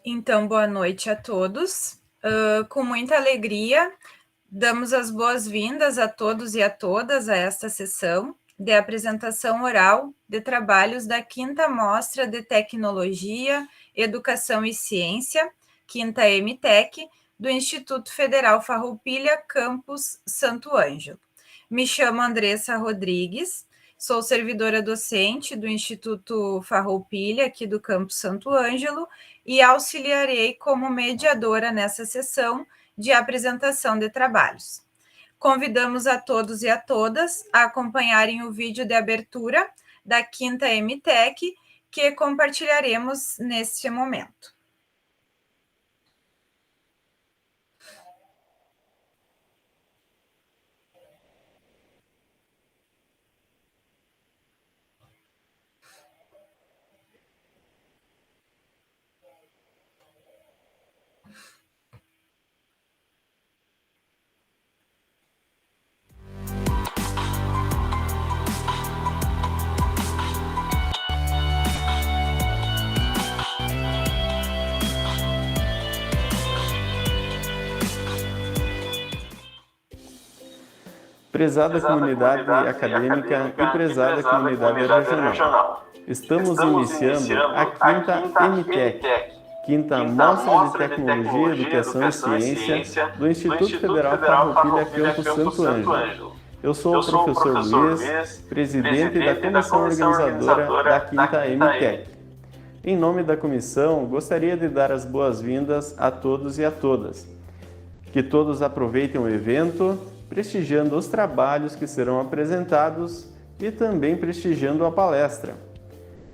Então, boa noite a todos. Com muita alegria, damos as boas-vindas a todos e a todas a esta sessão de apresentação oral de trabalhos da 5ª Mostra de Tecnologia, Educação e Ciência, 5ª EMTEC, do Instituto Federal Farroupilha, Campus Santo Ângelo. Me chamo Andressa Rodrigues, sou servidora docente do Instituto Farroupilha, aqui do Campus Santo Ângelo, e auxiliarei como mediadora nessa sessão de apresentação de trabalhos. Convidamos a todos e a todas a acompanharem o vídeo de abertura da 5ª EMTEC, que compartilharemos neste momento. Prezada comunidade acadêmica e prezada comunidade regional, estamos iniciando a 5ª EMTEC, 5ª Mostra de Tecnologia, Educação e Ciência do Instituto Federal Farroupilha, Campus Santo Ângelo. Eu sou o professor Luiz, presidente da comissão organizadora da 5ª EMTEC. Em nome da comissão, gostaria de dar as boas-vindas a todos e a todas. Que todos aproveitem o evento, prestigiando os trabalhos que serão apresentados e também prestigiando a palestra.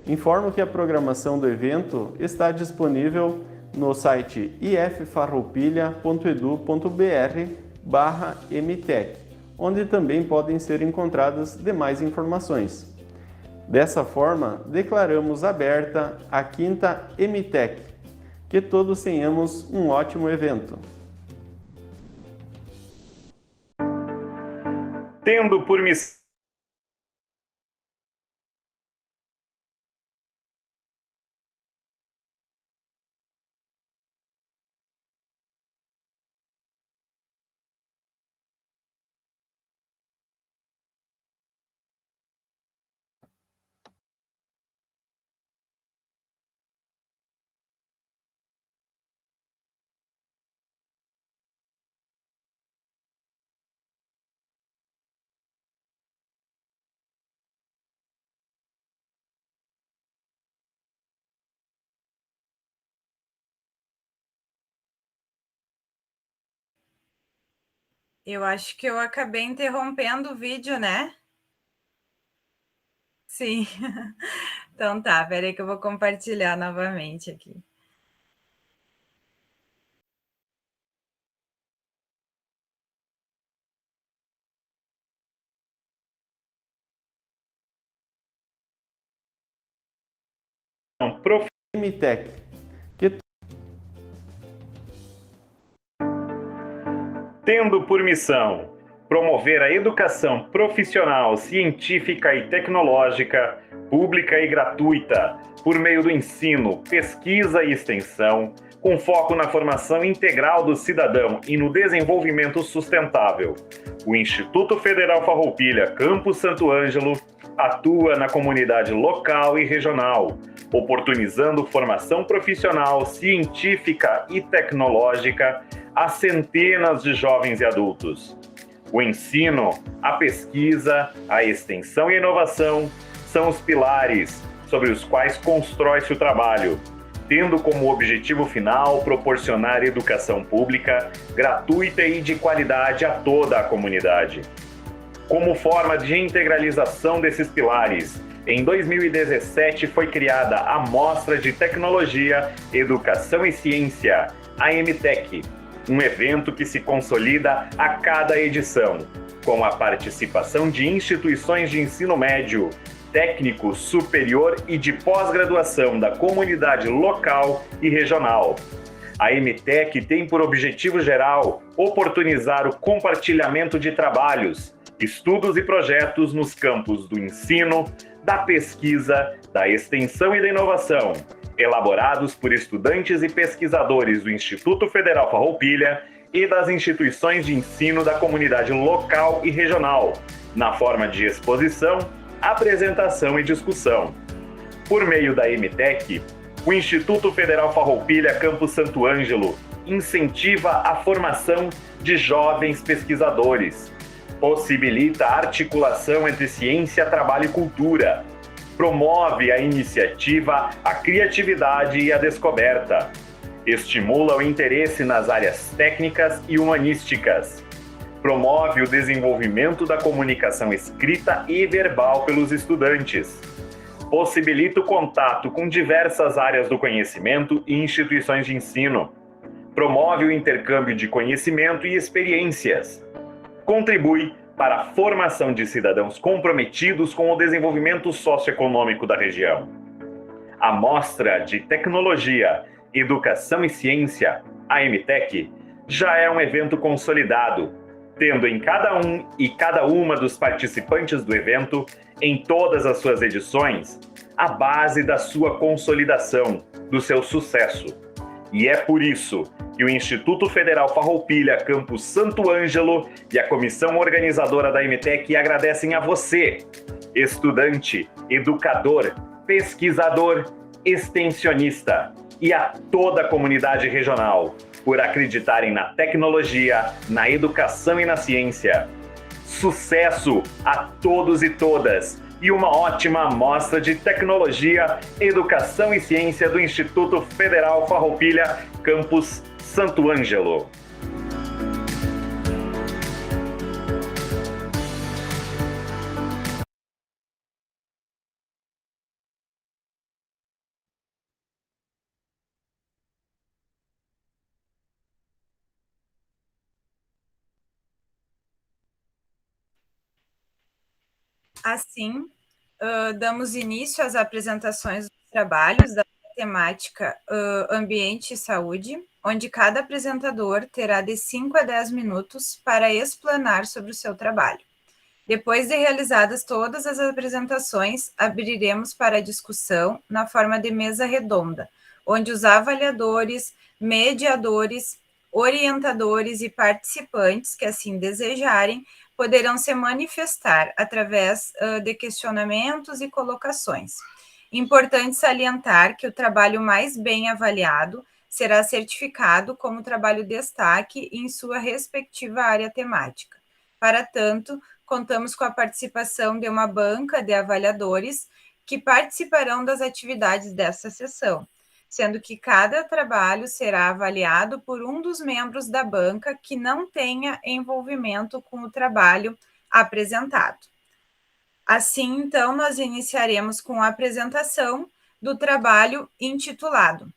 Informo que a programação do evento está disponível no site iffarroupilha.edu.br/emtec, onde também podem ser encontradas demais informações. Dessa forma, declaramos aberta a 5ª EMTEC. Que todos tenhamos um ótimo evento. Tendo por missão Eu acho que eu acabei interrompendo o vídeo, né? Sim. Então tá, peraí que eu vou compartilhar novamente aqui. EMTEC. Tendo por missão promover a educação profissional, científica e tecnológica, pública e gratuita, por meio do ensino, pesquisa e extensão, com foco na formação integral do cidadão e no desenvolvimento sustentável. O Instituto Federal Farroupilha, Campus Santo Ângelo, atua na comunidade local e regional, oportunizando formação profissional, científica e tecnológica a centenas de jovens e adultos. O ensino, a pesquisa, a extensão e a inovação são os pilares sobre os quais constrói-se o trabalho, tendo como objetivo final proporcionar educação pública, gratuita e de qualidade a toda a comunidade. Como forma de integralização desses pilares, em 2017 foi criada a Mostra de Tecnologia, Educação e Ciência, a EMTEC, um evento que se consolida a cada edição, com a participação de instituições de ensino médio, técnico, superior e de pós-graduação da comunidade local e regional. A EMTEC tem por objetivo geral oportunizar o compartilhamento de trabalhos, estudos e projetos nos campos do ensino, da pesquisa, da extensão e da inovação, elaborados por estudantes e pesquisadores do Instituto Federal Farroupilha e das instituições de ensino da comunidade local e regional, na forma de exposição, apresentação e discussão. Por meio da MTEC, o Instituto Federal Farroupilha Campus Santo Ângelo incentiva a formação de jovens pesquisadores, possibilita a articulação entre ciência, trabalho e cultura, promove a iniciativa, a criatividade e a descoberta, estimula o interesse nas áreas técnicas e humanísticas, promove o desenvolvimento da comunicação escrita e verbal pelos estudantes, possibilita o contato com diversas áreas do conhecimento e instituições de ensino, promove o intercâmbio de conhecimento e experiências, contribui para a formação de cidadãos comprometidos com o desenvolvimento socioeconômico da região. A Mostra de Tecnologia, Educação e Ciência, a MTEC, já é um evento consolidado, tendo em cada um e cada uma dos participantes do evento, em todas as suas edições, a base da sua consolidação, do seu sucesso. E é por isso que o Instituto Federal Farroupilha Campus Santo Ângelo e a comissão organizadora da MTEC agradecem a você, estudante, educador, pesquisador, extensionista e a toda a comunidade regional por acreditarem na tecnologia, na educação e na ciência. Sucesso a todos e todas e uma ótima mostra de tecnologia, educação e ciência do Instituto Federal Farroupilha Campus Santo Ângelo. Assim, damos início às apresentações dos trabalhos da temática Ambiente e Saúde, onde cada apresentador terá de 5 a 10 minutos para explanar sobre o seu trabalho. Depois de realizadas todas as apresentações, abriremos para a discussão na forma de mesa redonda, onde os avaliadores, mediadores, orientadores e participantes que assim desejarem poderão se manifestar através de questionamentos e colocações. Importante salientar que o trabalho mais bem avaliado será certificado como trabalho destaque em sua respectiva área temática. Para tanto, contamos com a participação de uma banca de avaliadores que participarão das atividades desta sessão, sendo que cada trabalho será avaliado por um dos membros da banca que não tenha envolvimento com o trabalho apresentado. Assim, então, nós iniciaremos com a apresentação do trabalho intitulado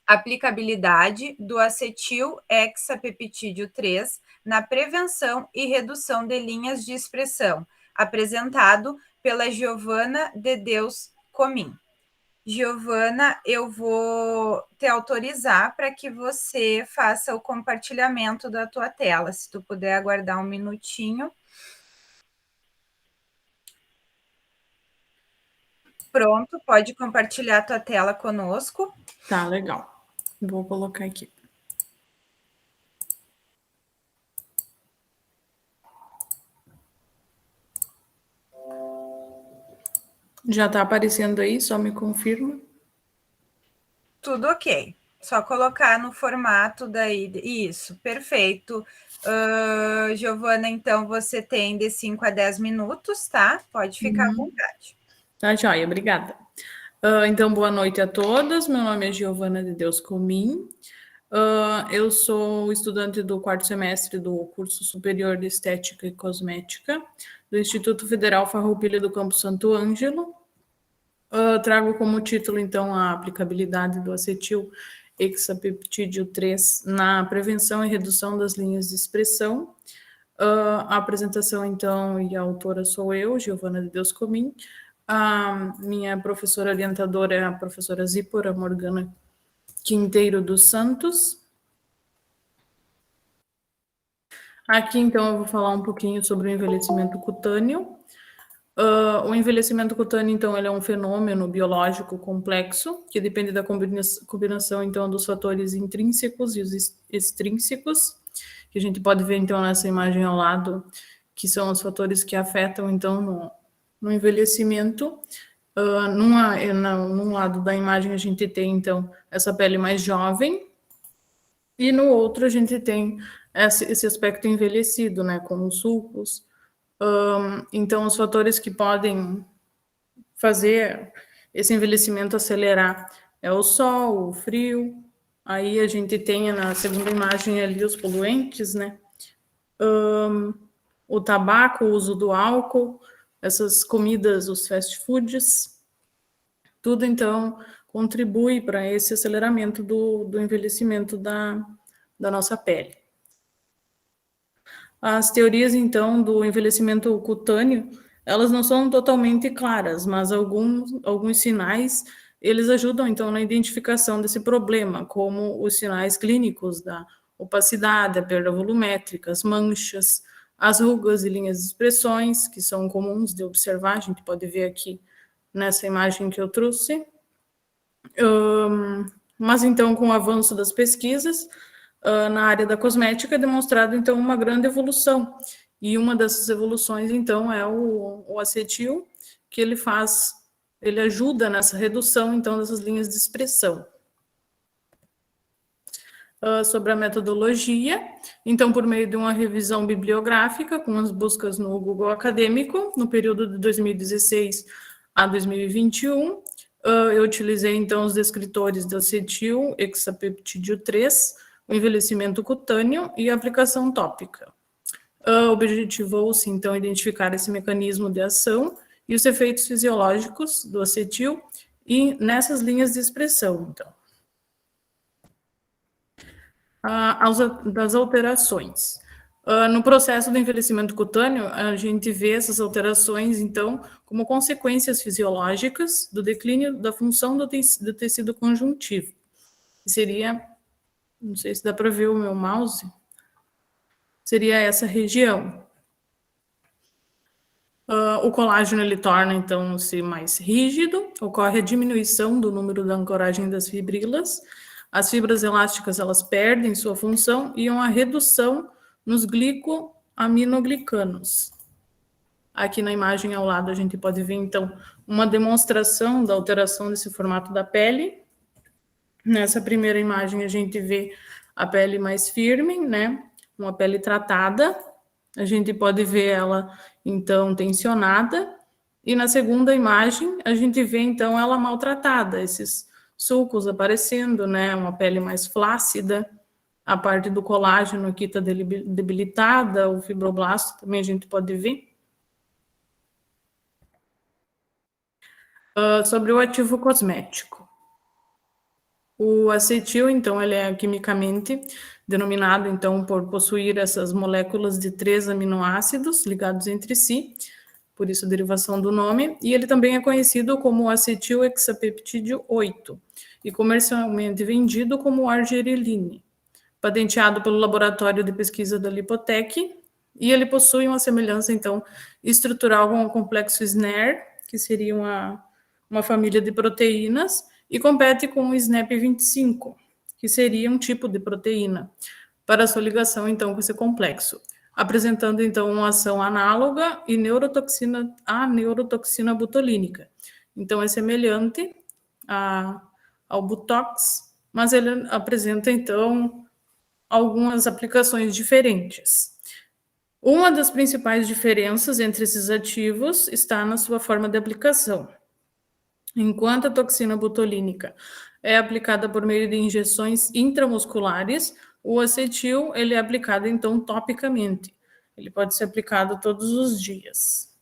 Aplicabilidade do acetil-hexapeptídeo 3 na prevenção e redução de linhas de expressão, apresentado pela Giovana de Deus Comim. Giovana, eu vou te autorizar para que você faça o compartilhamento da tua tela. Se tu puder aguardar um minutinho. Pronto, pode compartilhar a tua tela conosco. Tá, legal. Vou colocar aqui. Já tá aparecendo aí? Só me confirma. Tudo ok. Só colocar no formato daí. Isso, perfeito. Giovana, então você tem de 5 a 10 minutos, tá? Pode ficar à vontade. Tá, joia, obrigada. Então, boa noite a todas. Meu nome é Giovana de Deus Comim. Eu sou estudante do 4º semestre do curso superior de Estética e Cosmética do Instituto Federal Farroupilha do Campus Santo Ângelo. Trago como título, então, a aplicabilidade do acetil-hexapeptídeo 3 na prevenção e redução das linhas de expressão. A apresentação, então, e a autora sou eu, Giovana de Deus Comim. A minha professora orientadora é a professora Zípora Morgana Quinteiro dos Santos. Aqui, então, eu vou falar um pouquinho sobre o envelhecimento cutâneo. O envelhecimento cutâneo, então, ele é um fenômeno biológico complexo, que depende da combinação, então, dos fatores intrínsecos e os extrínsecos, que a gente pode ver, então, nessa imagem ao lado, que são os fatores que afetam, então, no envelhecimento. Num lado da imagem, a gente tem, então, essa pele mais jovem, e no outro a gente tem esse aspecto envelhecido, né, com os sulcos. Então, os fatores que podem fazer esse envelhecimento acelerar é o sol, o frio. Aí a gente tem na segunda imagem ali os poluentes, né? O tabaco, o uso do álcool, essas comidas, os fast foods, tudo então contribui para esse aceleramento do envelhecimento da nossa pele. As teorias, então, do envelhecimento cutâneo, elas não são totalmente claras, mas alguns sinais, eles ajudam, então, na identificação desse problema, como os sinais clínicos da opacidade, a perda volumétrica, as manchas, as rugas e linhas de expressões, que são comuns de observar, a gente pode ver aqui nessa imagem que eu trouxe. Mas, então, com o avanço das pesquisas, na área da cosmética é demonstrado, então, uma grande evolução. E uma dessas evoluções, então, é o acetil, que ele ajuda nessa redução, então, dessas linhas de expressão. Sobre a metodologia, então, por meio de uma revisão bibliográfica, com as buscas no Google Acadêmico, no período de 2016 a 2021, eu utilizei, então, os descritores do acetil, hexapeptídeo 3, o envelhecimento cutâneo e a aplicação tópica. Objetivou-se, então, identificar esse mecanismo de ação e os efeitos fisiológicos do acetil e nessas linhas de expressão, então. Das alterações. No processo do envelhecimento cutâneo, a gente vê essas alterações, então, como consequências fisiológicas do declínio da função do tecido conjuntivo. Seria, não sei se dá para ver o meu mouse, seria essa região. O colágeno, ele torna, então-se mais rígido, ocorre a diminuição do número da ancoragem das fibrilas, as fibras elásticas, elas perdem sua função e uma redução nos glicoaminoglicanos. Aqui na imagem ao lado a gente pode ver, então, uma demonstração da alteração desse formato da pele. Nessa primeira imagem a gente vê a pele mais firme, né? Uma pele tratada. A gente pode ver ela, então, tensionada. E na segunda imagem a gente vê, então, ela maltratada, esses sulcos aparecendo, né? Uma pele mais flácida. A parte do colágeno aqui está debilitada, o fibroblasto também a gente pode ver. Sobre o ativo cosmético. O acetil, então, ele é quimicamente denominado, então, por possuir essas moléculas de 3 aminoácidos ligados entre si, por isso a derivação do nome, e ele também é conhecido como acetil hexapeptídeo 8, e comercialmente vendido como argireline, patenteado pelo Laboratório de Pesquisa da Lipotec, e ele possui uma semelhança, então, estrutural com o complexo SNER, que seria uma família de proteínas, e compete com o SNAP25, que seria um tipo de proteína, para sua ligação, então, com esse complexo, apresentando, então, uma ação análoga e à neurotoxina butolínica. Então, é semelhante ao Botox, mas ele apresenta, então, algumas aplicações diferentes. Uma das principais diferenças entre esses ativos está na sua forma de aplicação. Enquanto a toxina butolínica é aplicada por meio de injeções intramusculares, o acetil ele é aplicado, então, topicamente. Ele pode ser aplicado todos os dias.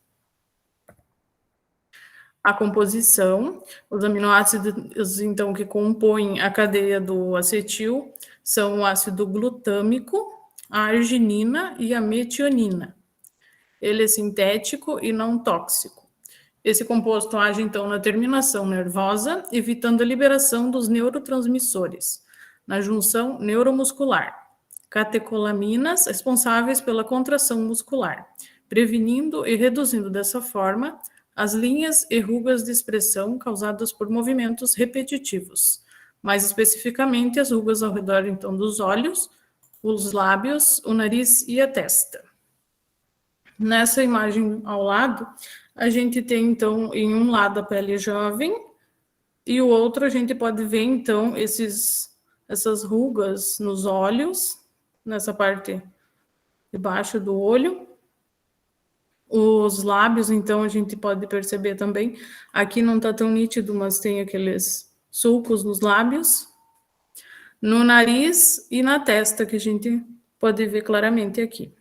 A composição, os aminoácidos, então, que compõem a cadeia do acetil são o ácido glutâmico, a arginina e a metionina. Ele é sintético e não tóxico. Esse composto age, então, na terminação nervosa, evitando a liberação dos neurotransmissores, na junção neuromuscular, catecolaminas responsáveis pela contração muscular, prevenindo e reduzindo dessa forma as linhas e rugas de expressão causadas por movimentos repetitivos, mais especificamente as rugas ao redor, então, dos olhos, os lábios, o nariz e a testa. Nessa imagem ao lado, a gente tem, então, em um lado a pele jovem e o outro a gente pode ver, então, essas rugas nos olhos, nessa parte de baixo do olho. Os lábios, então, a gente pode perceber também. Aqui não está tão nítido, mas tem aqueles sulcos nos lábios. No nariz e na testa, que a gente pode ver claramente aqui.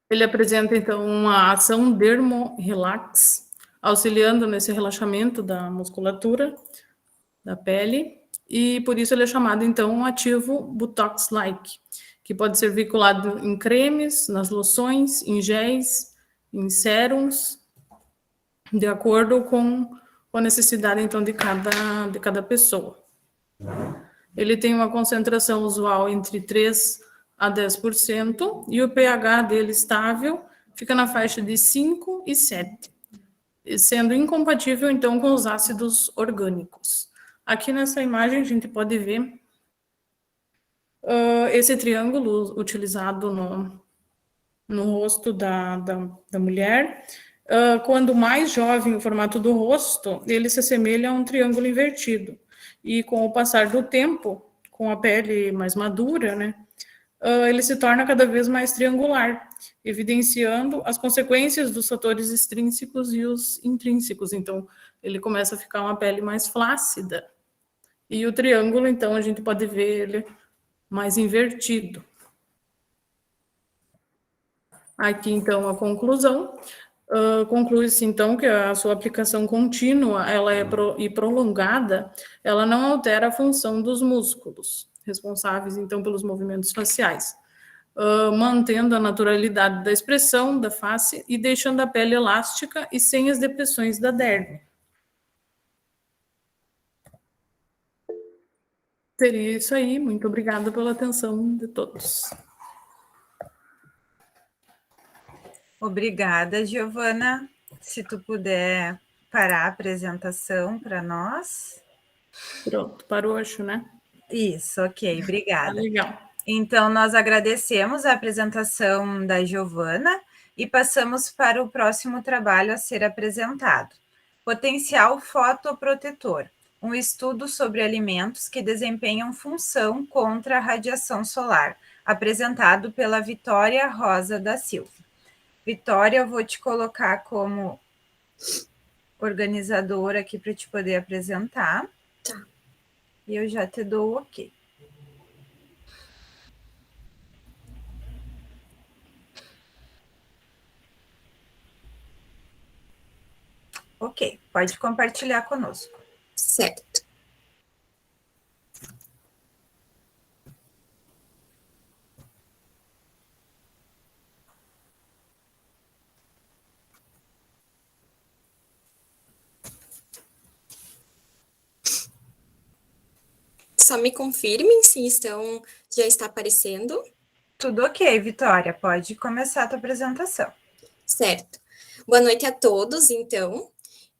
Ele apresenta, então, uma ação dermorelax, auxiliando nesse relaxamento da musculatura da pele, e por isso ele é chamado, então, um ativo Botox-like, que pode ser vinculado em cremes, nas loções, em géis, em sérums, de acordo com a necessidade, então, de cada pessoa. Ele tem uma concentração usual entre 3 a 10%, e o pH dele estável fica na faixa de 5 e 7, sendo incompatível, então, com os ácidos orgânicos. Aqui nessa imagem a gente pode ver esse triângulo utilizado no rosto da mulher. Quando mais jovem o formato do rosto, ele se assemelha a um triângulo invertido. E com o passar do tempo, com a pele mais madura, né, ele se torna cada vez mais triangular, evidenciando as consequências dos fatores extrínsecos e os intrínsecos. Então, ele começa a ficar uma pele mais flácida. E o triângulo, então, a gente pode ver ele mais invertido. Aqui, então, a conclusão. Conclui-se, então, que a sua aplicação contínua e prolongada, ela não altera a função dos músculos, responsáveis, então, pelos movimentos faciais, mantendo a naturalidade da expressão da face e deixando a pele elástica e sem as depressões da derme. Seria isso aí. Muito obrigada pela atenção de todos. Obrigada, Giovana. Se tu puder parar a apresentação para nós. Pronto, parou, acho, né? Isso, ok, obrigada. Legal. Então, nós agradecemos a apresentação da Giovana e passamos para o próximo trabalho a ser apresentado. Potencial fotoprotetor, um estudo sobre alimentos que desempenham função contra a radiação solar, apresentado pela Vitória Rosa da Silva. Vitória, eu vou te colocar como organizadora aqui para te poder apresentar. Tá. E eu já te dou o ok. Ok, pode compartilhar conosco. Certo. Só me confirmem se já está aparecendo. Tudo ok, Vitória, pode começar a tua apresentação. Certo. Boa noite a todos, então.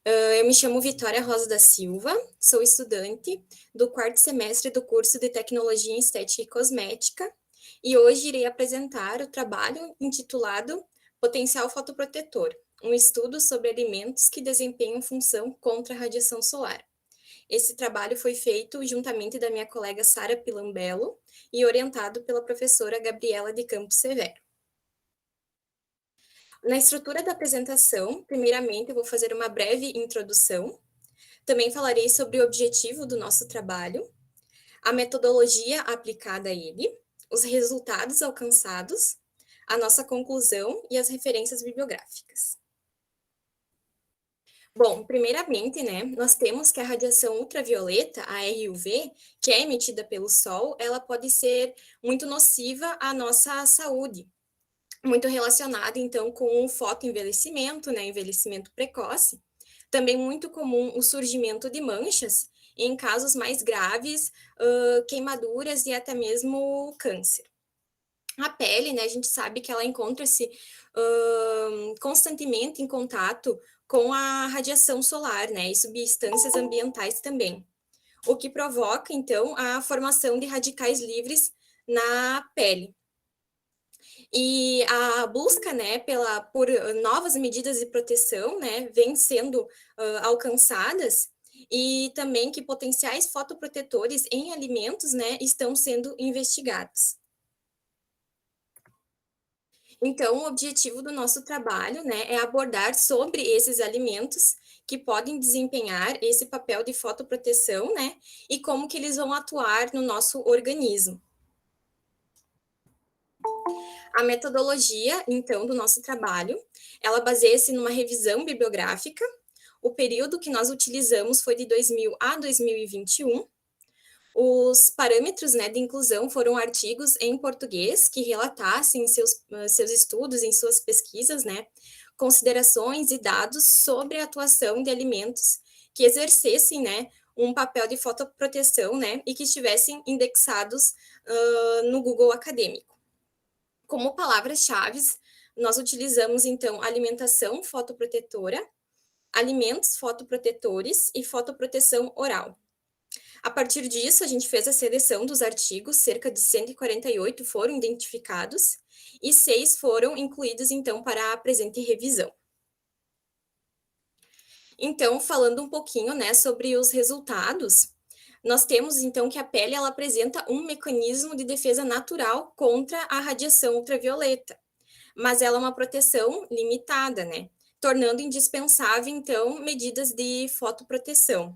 Eu me chamo Vitória Rosa da Silva, sou estudante do 4º semestre do curso de Tecnologia em Estética e Cosmética, e hoje irei apresentar o trabalho intitulado Potencial Fotoprotetor, um estudo sobre alimentos que desempenham função contra a radiação solar. Esse trabalho foi feito juntamente da minha colega Sara Pilambello e orientado pela professora Gabriela de Campos Severo. Na estrutura da apresentação, primeiramente eu vou fazer uma breve introdução. Também falarei sobre o objetivo do nosso trabalho, a metodologia aplicada a ele, os resultados alcançados, a nossa conclusão e as referências bibliográficas. Bom, primeiramente, né, nós temos que a radiação ultravioleta, a RUV, que é emitida pelo Sol, ela pode ser muito nociva à nossa saúde, muito relacionada, então, com o fotoenvelhecimento, né, envelhecimento precoce. Também muito comum o surgimento de manchas, e em casos mais graves, queimaduras e até mesmo câncer. A pele, né, a gente sabe que ela encontra-se constantemente em contato com a radiação solar, né, e substâncias ambientais também, o que provoca, então, a formação de radicais livres na pele. E a busca, né, por novas medidas de proteção, né, vem sendo alcançadas, e também que potenciais fotoprotetores em alimentos, né, estão sendo investigados. Então, o objetivo do nosso trabalho, né, é abordar sobre esses alimentos que podem desempenhar esse papel de fotoproteção, né, e como que eles vão atuar no nosso organismo. A metodologia, então, do nosso trabalho, ela baseia-se numa revisão bibliográfica. O período que nós utilizamos foi de 2000 a 2021. Os parâmetros, né, de inclusão foram artigos em português que relatassem seus estudos, em suas pesquisas, né, considerações e dados sobre a atuação de alimentos que exercessem, né, um papel de fotoproteção, né, e que estivessem indexados no Google Acadêmico. Como palavras-chave, nós utilizamos, então, alimentação fotoprotetora, alimentos fotoprotetores e fotoproteção oral. A partir disso, a gente fez a seleção dos artigos, cerca de 148 foram identificados e 6 foram incluídos, então, para a presente revisão. Então, falando um pouquinho, né, sobre os resultados, nós temos, então, que a pele ela apresenta um mecanismo de defesa natural contra a radiação ultravioleta, mas ela é uma proteção limitada, né, tornando indispensável, então, medidas de fotoproteção.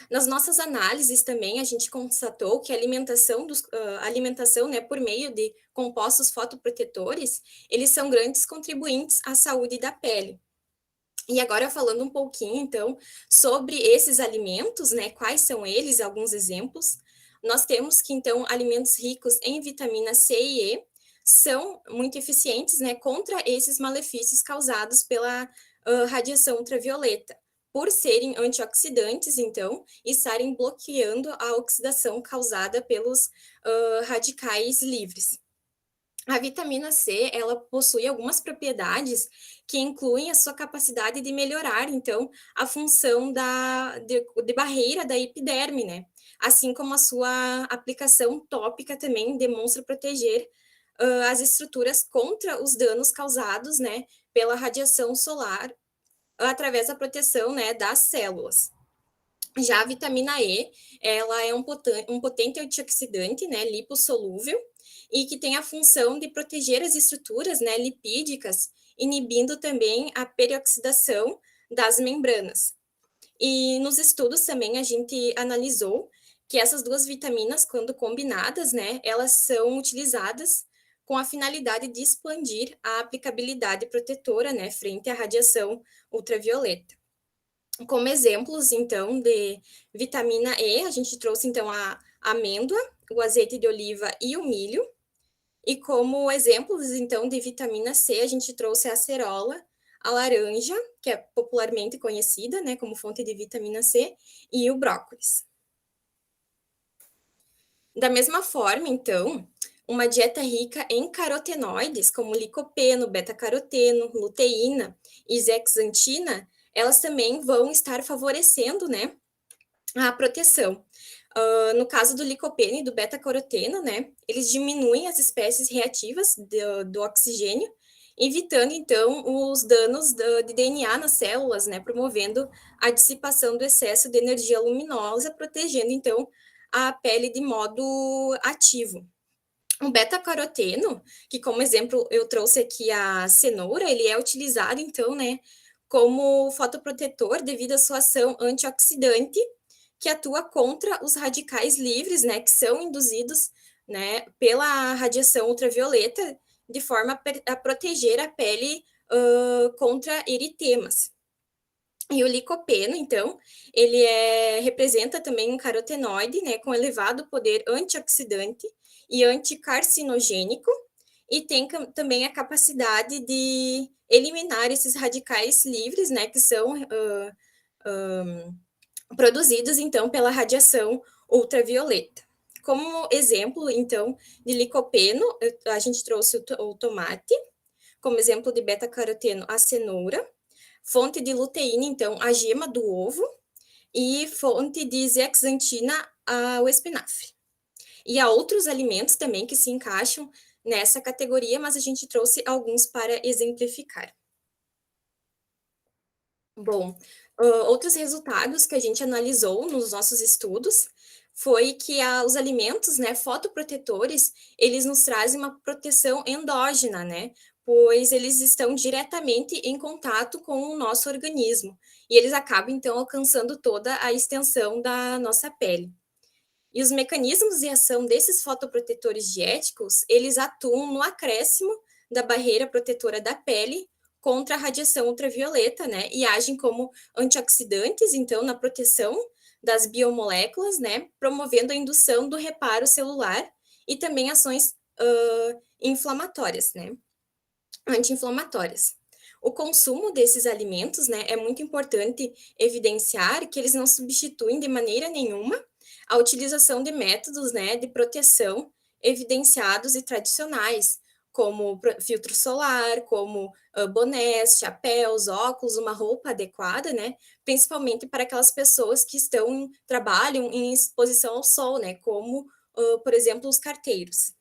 Nas nossas análises também, a gente constatou que a alimentação, né, por meio de compostos fotoprotetores, eles são grandes contribuintes à saúde da pele. E agora falando um pouquinho, então, sobre esses alimentos, né, quais são eles, alguns exemplos, nós temos que, então, alimentos ricos em vitamina C e E são muito eficientes, né, contra esses malefícios causados pela radiação ultravioleta, por serem antioxidantes, então, e estarem bloqueando a oxidação causada pelos radicais livres. A vitamina C, ela possui algumas propriedades que incluem a sua capacidade de melhorar, então, a função de barreira da epiderme, né? Assim como a sua aplicação tópica também demonstra proteger as estruturas contra os danos causados, né, pela radiação solar, através da proteção, né, das células. Já a vitamina E, ela é um potente antioxidante, né, lipossolúvel, e que tem a função de proteger as estruturas, né, lipídicas, inibindo também a perioxidação das membranas. E nos estudos também a gente analisou que essas duas vitaminas, quando combinadas, né, elas são utilizadas com a finalidade de expandir a aplicabilidade protetora, né, frente à radiação ultravioleta. Como exemplos, então, de vitamina E, a gente trouxe, então, a amêndoa, o azeite de oliva e o milho. E como exemplos, então, de vitamina C, a gente trouxe a acerola, a laranja, que é popularmente conhecida, né, como fonte de vitamina C, e o brócolis. Da mesma forma, então, uma dieta rica em carotenoides, como licopeno, beta-caroteno, luteína e zeaxantina, elas também vão estar favorecendo, né, a proteção. No caso do licopeno e do beta-caroteno, né, eles diminuem as espécies reativas do oxigênio, evitando, então, os danos de DNA nas células, né, promovendo a dissipação do excesso de energia luminosa, protegendo, então, a pele de modo ativo. O beta-caroteno, que como exemplo eu trouxe aqui a cenoura, ele é utilizado, então, né, como fotoprotetor devido à sua ação antioxidante, que atua contra os radicais livres, né, que são induzidos, né, pela radiação ultravioleta, de forma a proteger a pele contra eritemas. E o licopeno, então, ele representa também um carotenoide, né, com elevado poder antioxidante e anticarcinogênico, e tem também a capacidade de eliminar esses radicais livres, né, que são produzidos, então, pela radiação ultravioleta. como exemplo, então, de licopeno, a gente trouxe o tomate, como exemplo de beta-caroteno, a cenoura, fonte de luteína, então, a gema do ovo, e fonte de zeaxantina, o espinafre. E há outros alimentos também que se encaixam nessa categoria, mas a gente trouxe alguns para exemplificar. Bom, outros resultados que a gente analisou nos nossos estudos foi que os alimentos, né, fotoprotetores, eles nos trazem uma proteção endógena, né, pois eles estão diretamente em contato com o nosso organismo, e eles acabam, então, alcançando toda a extensão da nossa pele. E os mecanismos de ação desses fotoprotetores diéticos, eles atuam no acréscimo da barreira protetora da pele contra a radiação ultravioleta, né? E agem como antioxidantes, então, na proteção das biomoléculas, né? Promovendo a indução do reparo celular e também ações inflamatórias, né? Anti-inflamatórias. O consumo desses alimentos, né, é muito importante evidenciar que eles não substituem de maneira nenhuma a utilização de métodos, né, de proteção evidenciados e tradicionais, como filtro solar, como bonés, chapéus, óculos, uma roupa adequada, né, principalmente para aquelas pessoas que trabalham em exposição ao sol, né, como, por exemplo, os carteiros.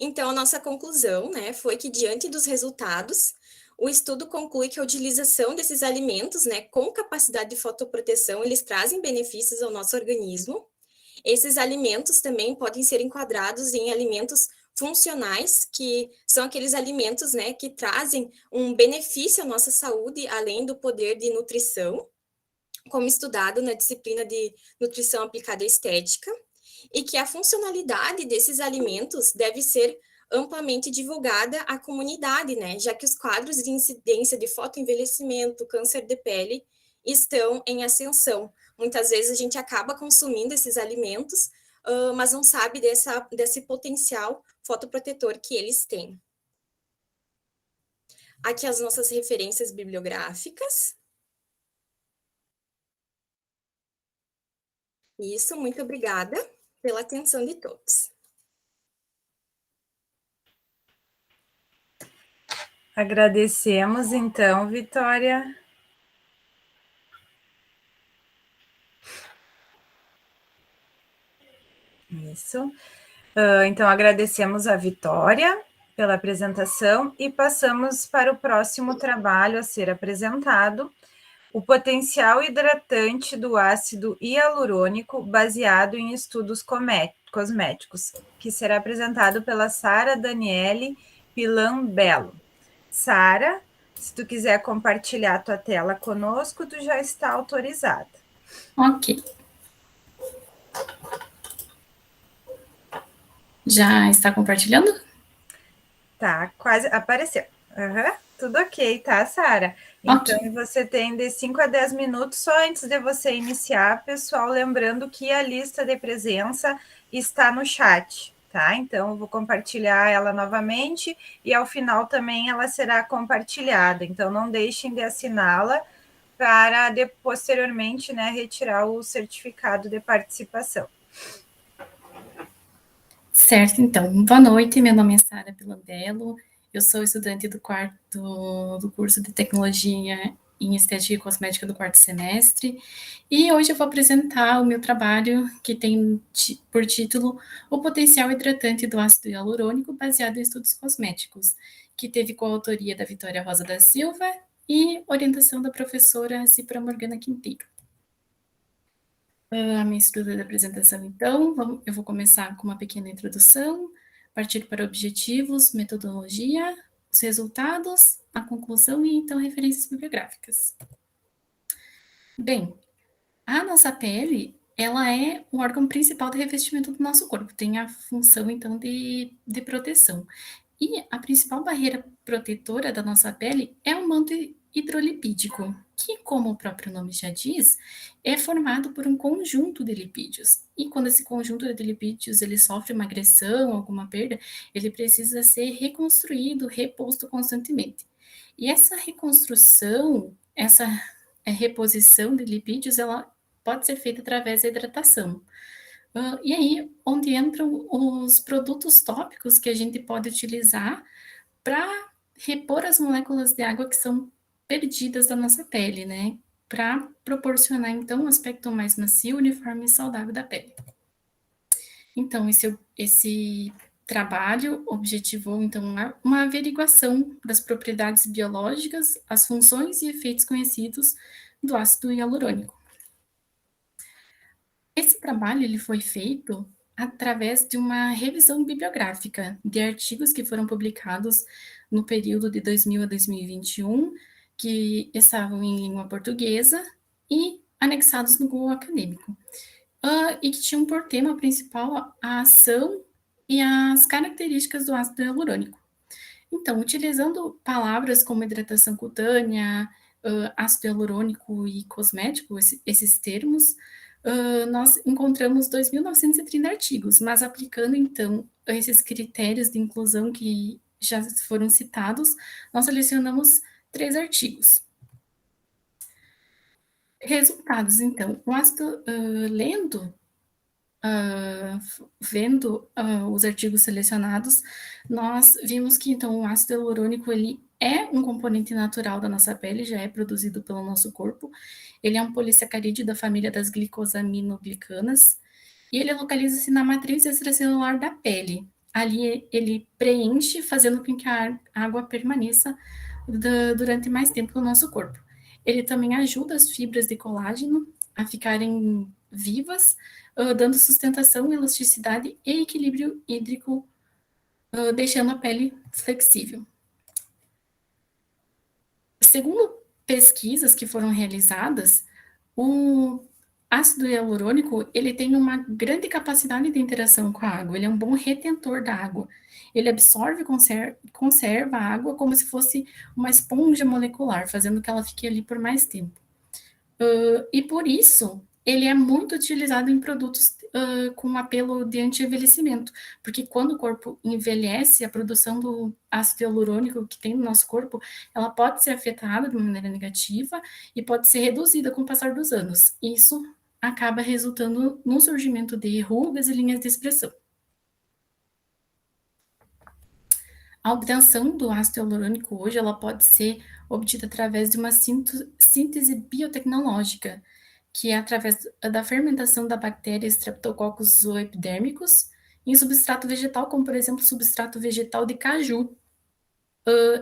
Então, a nossa conclusão, né, foi que, diante dos resultados, o estudo conclui que a utilização desses alimentos, né, com capacidade de fotoproteção, eles trazem benefícios ao nosso organismo. Esses alimentos também podem ser enquadrados em alimentos funcionais, que são aqueles alimentos, né, que trazem um benefício à nossa saúde, além do poder de nutrição, como estudado na disciplina de nutrição aplicada à estética, e que a funcionalidade desses alimentos deve ser amplamente divulgada à comunidade, né? Já que os quadros de incidência de fotoenvelhecimento, câncer de pele estão em ascensão. Muitas vezes a gente acaba consumindo esses alimentos, mas não sabe desse potencial fotoprotetor que eles têm. Aqui as nossas referências bibliográficas. Isso, muito obrigada pela atenção de todos. Agradecemos, então, Vitória. Isso. Então, agradecemos a Vitória pela apresentação e passamos para o próximo trabalho a ser apresentado, o potencial hidratante do ácido hialurônico baseado em estudos cosméticos, que será apresentado pela Sara Daniele Pilambello. Sara, se tu quiser compartilhar a tua tela conosco, tu já está autorizada. Ok. Já está compartilhando? Tá, quase apareceu. Tudo ok, tá, Sara? Então, okay. Você tem de 5 a 10 minutos, só antes de você iniciar, pessoal, lembrando que a lista de presença está no chat, tá? Então, eu vou compartilhar ela novamente e ao final também ela será compartilhada. Então, não deixem de assiná-la para posteriormente, né, retirar o certificado de participação. Certo, então. Boa noite, meu nome é Sara Pilambello, eu sou estudante do curso de Tecnologia em Estética e Cosmética do quarto semestre, e hoje eu vou apresentar o meu trabalho que tem por título O Potencial Hidratante do Ácido Hialurônico baseado em estudos cosméticos, que teve coautoria da Vitória Rosa da Silva e orientação da professora Cipra Morgana Quinteiro. A minha estrutura da apresentação, então, eu vou começar com uma pequena introdução, partir para objetivos, metodologia, os resultados, a conclusão e, então, referências bibliográficas. Bem, a nossa pele, ela é o órgão principal de revestimento do nosso corpo, tem a função, então, de proteção. E a principal barreira protetora da nossa pele é o manto hidrolipídico, que, como o próprio nome já diz, é formado por um conjunto de lipídios. E quando esse conjunto de lipídios ele sofre uma agressão, alguma perda, ele precisa ser reconstruído, reposto constantemente. E essa reconstrução, essa reposição de lipídios, ela pode ser feita através da hidratação. E aí, onde entram os produtos tópicos que a gente pode utilizar para repor as moléculas de água que são perdidas da nossa pele, né? Para proporcionar, então, um aspecto mais macio, uniforme e saudável da pele. Então, esse trabalho objetivou, então, uma averiguação das propriedades biológicas, as funções e efeitos conhecidos do ácido hialurônico. Esse trabalho ele foi feito através de uma revisão bibliográfica de artigos que foram publicados no período de 2000 a 2021, que estavam em língua portuguesa e anexados no Google Acadêmico, e que tinham por tema principal a ação e as características do ácido hialurônico. Então, utilizando palavras como hidratação cutânea, ácido hialurônico e cosmético, esses termos, nós encontramos 2.930 artigos, mas aplicando, então, esses critérios de inclusão que já foram citados, nós selecionamos 3 artigos. Resultados, então, o ácido, vendo os artigos selecionados, nós vimos que, então, o ácido hialurônico, ele é um componente natural da nossa pele, já é produzido pelo nosso corpo. Ele é um polissacarídeo da família das glicosaminoglicanas, e ele localiza-se na matriz extracelular da pele. Ali ele preenche, fazendo com que a água permaneça durante mais tempo no nosso corpo. Ele também ajuda as fibras de colágeno a ficarem vivas, dando sustentação, elasticidade e equilíbrio hídrico, deixando a pele flexível. Segundo pesquisas que foram realizadas, o ácido hialurônico, ele tem uma grande capacidade de interação com a água, ele é um bom retentor da água. Ele absorve e conserva a água como se fosse uma esponja molecular, fazendo que ela fique ali por mais tempo. E por isso, ele é muito utilizado em produtos com apelo de anti-envelhecimento, porque quando o corpo envelhece, a produção do ácido hialurônico que tem no nosso corpo, ela pode ser afetada de uma maneira negativa e pode ser reduzida com o passar dos anos. Isso acaba resultando no surgimento de rugas e linhas de expressão. A obtenção do ácido hialurônico hoje ela pode ser obtida através de uma síntese biotecnológica, que é através da fermentação da bactéria Streptococcus zoepidermicus em substrato vegetal, como por exemplo substrato vegetal de caju.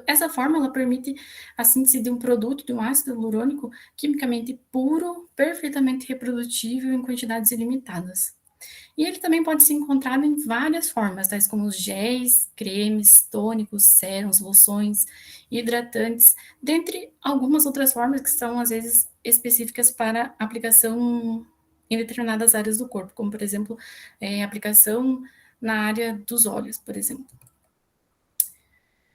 Essa forma ela permite a síntese de um produto, de um ácido hialurônico quimicamente puro, perfeitamente reprodutível em quantidades ilimitadas. E ele também pode ser encontrado em várias formas, tais como os géis, cremes, tônicos, sérums, loções, hidratantes, dentre algumas outras formas que são, às vezes, específicas para aplicação em determinadas áreas do corpo, como, por exemplo, aplicação na área dos olhos, por exemplo.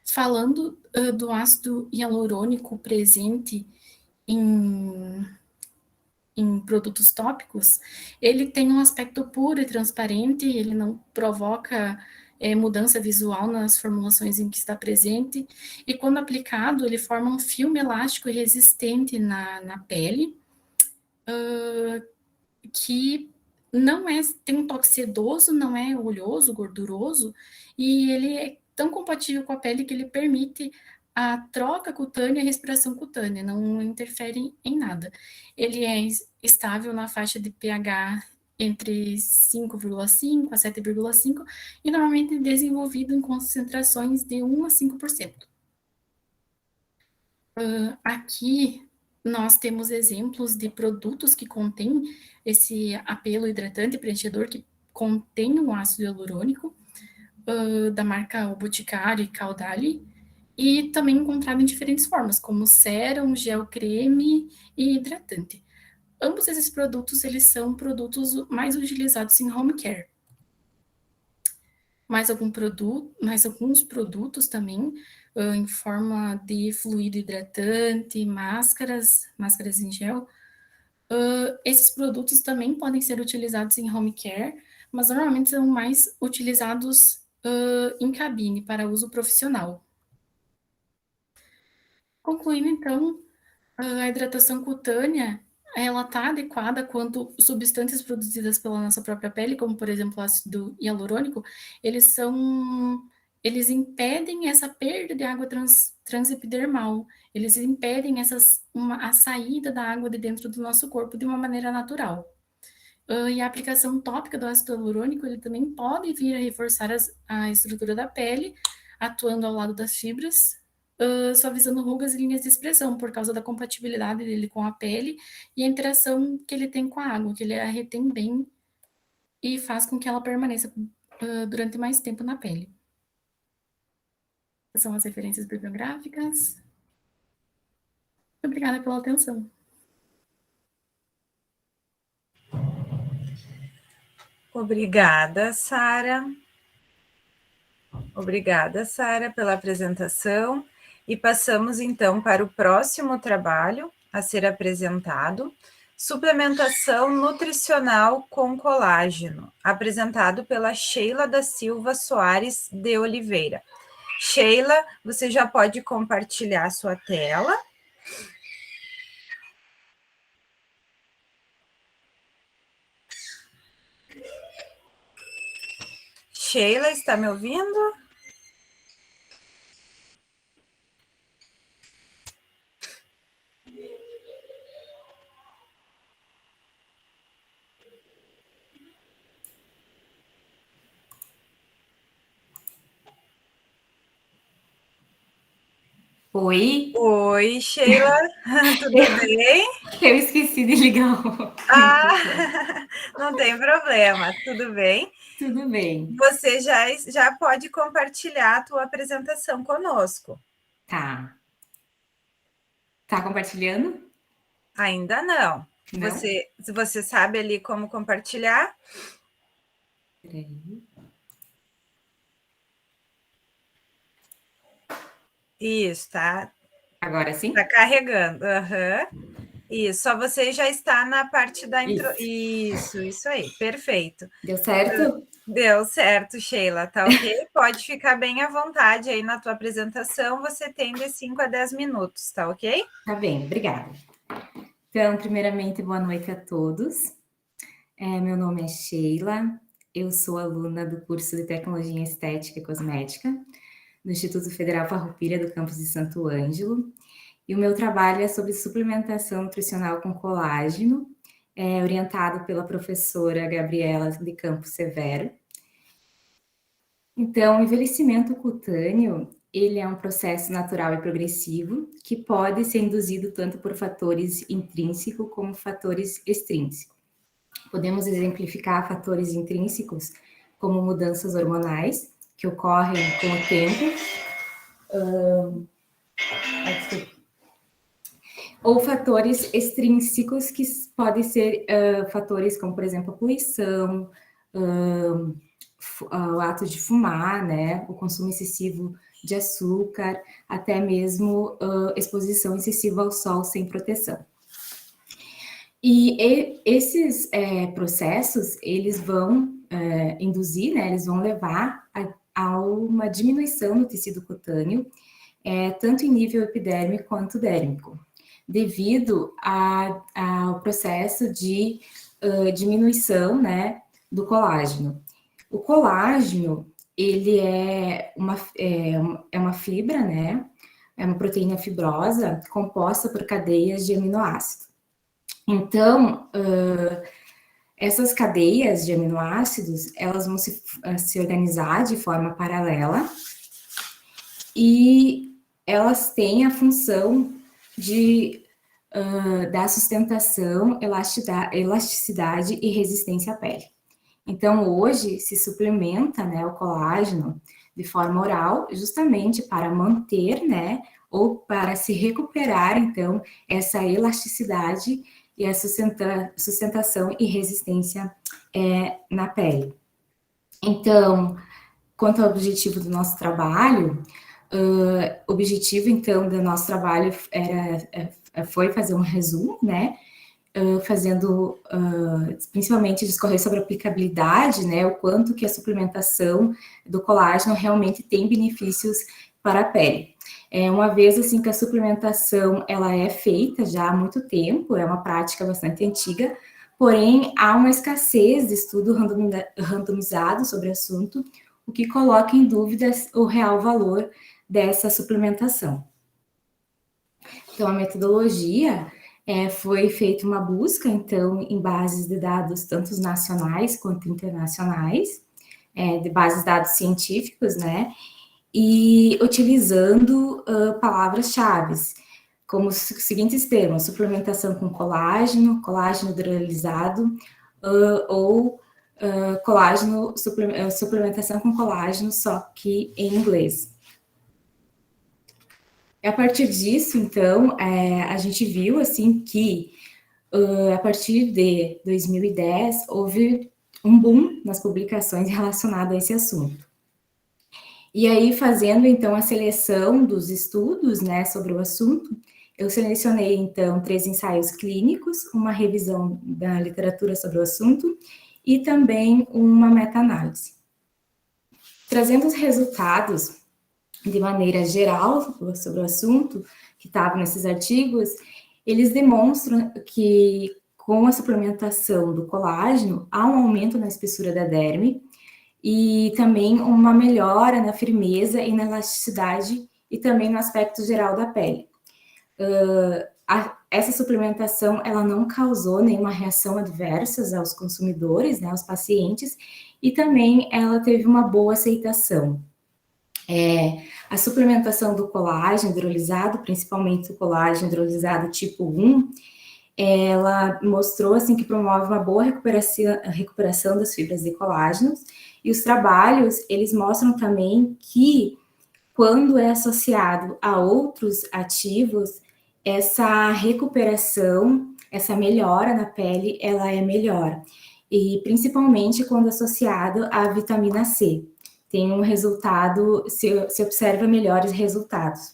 Falando do ácido hialurônico presente em produtos tópicos, ele tem um aspecto puro e transparente, ele não provoca mudança visual nas formulações em que está presente, e quando aplicado, ele forma um filme elástico e resistente na pele, que não tem um toque sedoso, não é oleoso, gorduroso, e ele é tão compatível com a pele que ele permite a troca cutânea e a respiração cutânea, não interfere em nada. Ele é estável na faixa de pH entre 5,5 a 7,5 e normalmente desenvolvido em concentrações de 1 a 5%. Aqui nós temos exemplos de produtos que contêm esse apelo hidratante e preenchedor que contém o ácido hialurônico, da marca O Boticário e Caudali, e também encontrado em diferentes formas, como sérum, gel creme e hidratante. Ambos esses produtos, eles são produtos mais utilizados em home care. Mais alguns produtos também, em forma de fluido hidratante, máscaras em gel. Esses produtos também podem ser utilizados em home care, mas normalmente são mais utilizados em cabine para uso profissional. Concluindo, então, a hidratação cutânea, ela está adequada quando substâncias produzidas pela nossa própria pele, como por exemplo o ácido hialurônico, eles impedem essa perda de água transepidermal, eles impedem a saída da água de dentro do nosso corpo de uma maneira natural. E a aplicação tópica do ácido hialurônico, ele também pode vir a reforçar a estrutura da pele, atuando ao lado das fibras, suavizando rugas e linhas de expressão, por causa da compatibilidade dele com a pele e a interação que ele tem com a água, que ele a retém bem e faz com que ela permaneça durante mais tempo na pele. Essas são as referências bibliográficas. Obrigada pela atenção. Obrigada, Sara. Obrigada, Sara, pela apresentação. E passamos, então, para o próximo trabalho a ser apresentado, suplementação nutricional com colágeno, apresentado pela Sheila da Silva Soares de Oliveira. Sheila, você já pode compartilhar sua tela. Sheila, está me ouvindo? Oi? Oi, Sheila, tudo bem? Eu esqueci de ligar o... Não tem problema, tudo bem? Tudo bem. Você já pode compartilhar a tua apresentação conosco. Tá. Tá compartilhando? Ainda não. Não? Você sabe ali como compartilhar? Peraí. Isso, tá? Agora sim? Tá carregando. Uhum. Isso, só você já está na parte da intro... Isso aí, perfeito. Deu certo? Deu certo, Sheila, tá ok? Pode ficar bem à vontade aí na tua apresentação, você tem de 5 a 10 minutos, tá ok? Tá bem, obrigada. Então, primeiramente, boa noite a todos. Meu nome é Sheila, eu sou aluna do curso de Tecnologia em Estética e Cosmética, no Instituto Federal Farroupilha do campus de Santo Ângelo, e o meu trabalho é sobre suplementação nutricional com colágeno, orientado pela professora Gabriela de Campos Severo. Então, o envelhecimento cutâneo, ele é um processo natural e progressivo que pode ser induzido tanto por fatores intrínsecos como fatores extrínsecos. Podemos exemplificar fatores intrínsecos como mudanças hormonais, que ocorrem com o tempo, ou fatores extrínsecos, que podem ser fatores como, por exemplo, a poluição, o ato de fumar, né, o consumo excessivo de açúcar, até mesmo exposição excessiva ao sol sem proteção. E esses processos, eles vão induzir, né, eles vão levar a uma diminuição no tecido cutâneo, tanto em nível epidérmico quanto dérmico, devido ao processo de diminuição, né, do colágeno. O colágeno, ele é uma fibra, né, é uma proteína fibrosa composta por cadeias de aminoácidos. Então, essas cadeias de aminoácidos, elas vão se organizar de forma paralela e elas têm a função de dar sustentação, elasticidade e resistência à pele. Então, hoje, se suplementa, né, o colágeno de forma oral, justamente para manter, né, ou para se recuperar, então, essa elasticidade e a sustentação e resistência na pele. Então, quanto ao objetivo do nosso trabalho, o objetivo, então, do nosso trabalho foi fazer um resumo, né, fazendo, principalmente, discorrer sobre a aplicabilidade, né, o quanto que a suplementação do colágeno realmente tem benefícios para a pele. Uma vez assim que a suplementação ela é feita já há muito tempo, é uma prática bastante antiga, porém há uma escassez de estudo randomizado sobre o assunto, o que coloca em dúvidas o real valor dessa suplementação. Então, a metodologia foi feita uma busca, então, em bases de dados tanto nacionais quanto internacionais, de bases de dados científicos, né? E utilizando palavras-chave, como os seguintes termos: suplementação com colágeno, colágeno hidrolisado, ou colágeno, suplementação com colágeno, só que em inglês. A partir disso, então, a gente viu, assim, que a partir de 2010, houve um boom nas publicações relacionadas a esse assunto. E aí, fazendo, então, a seleção dos estudos, né, sobre o assunto, eu selecionei, então, 3 ensaios clínicos, uma revisão da literatura sobre o assunto e também uma meta-análise. Trazendo os resultados de maneira geral sobre o assunto, que estavam nesses artigos, eles demonstram que com a suplementação do colágeno, há um aumento na espessura da derme e também uma melhora na firmeza e na elasticidade e também no aspecto geral da pele. Essa suplementação, ela não causou nenhuma reação adversa aos consumidores, né, aos pacientes, e também ela teve uma boa aceitação. A suplementação do colágeno hidrolisado, principalmente o colágeno hidrolisado tipo 1, ela mostrou assim, que promove uma boa recuperação das fibras de colágeno, e os trabalhos, eles mostram também que, quando é associado a outros ativos, essa recuperação, essa melhora na pele, ela é melhor, e principalmente quando associado à vitamina C. Tem um resultado, se observa melhores resultados.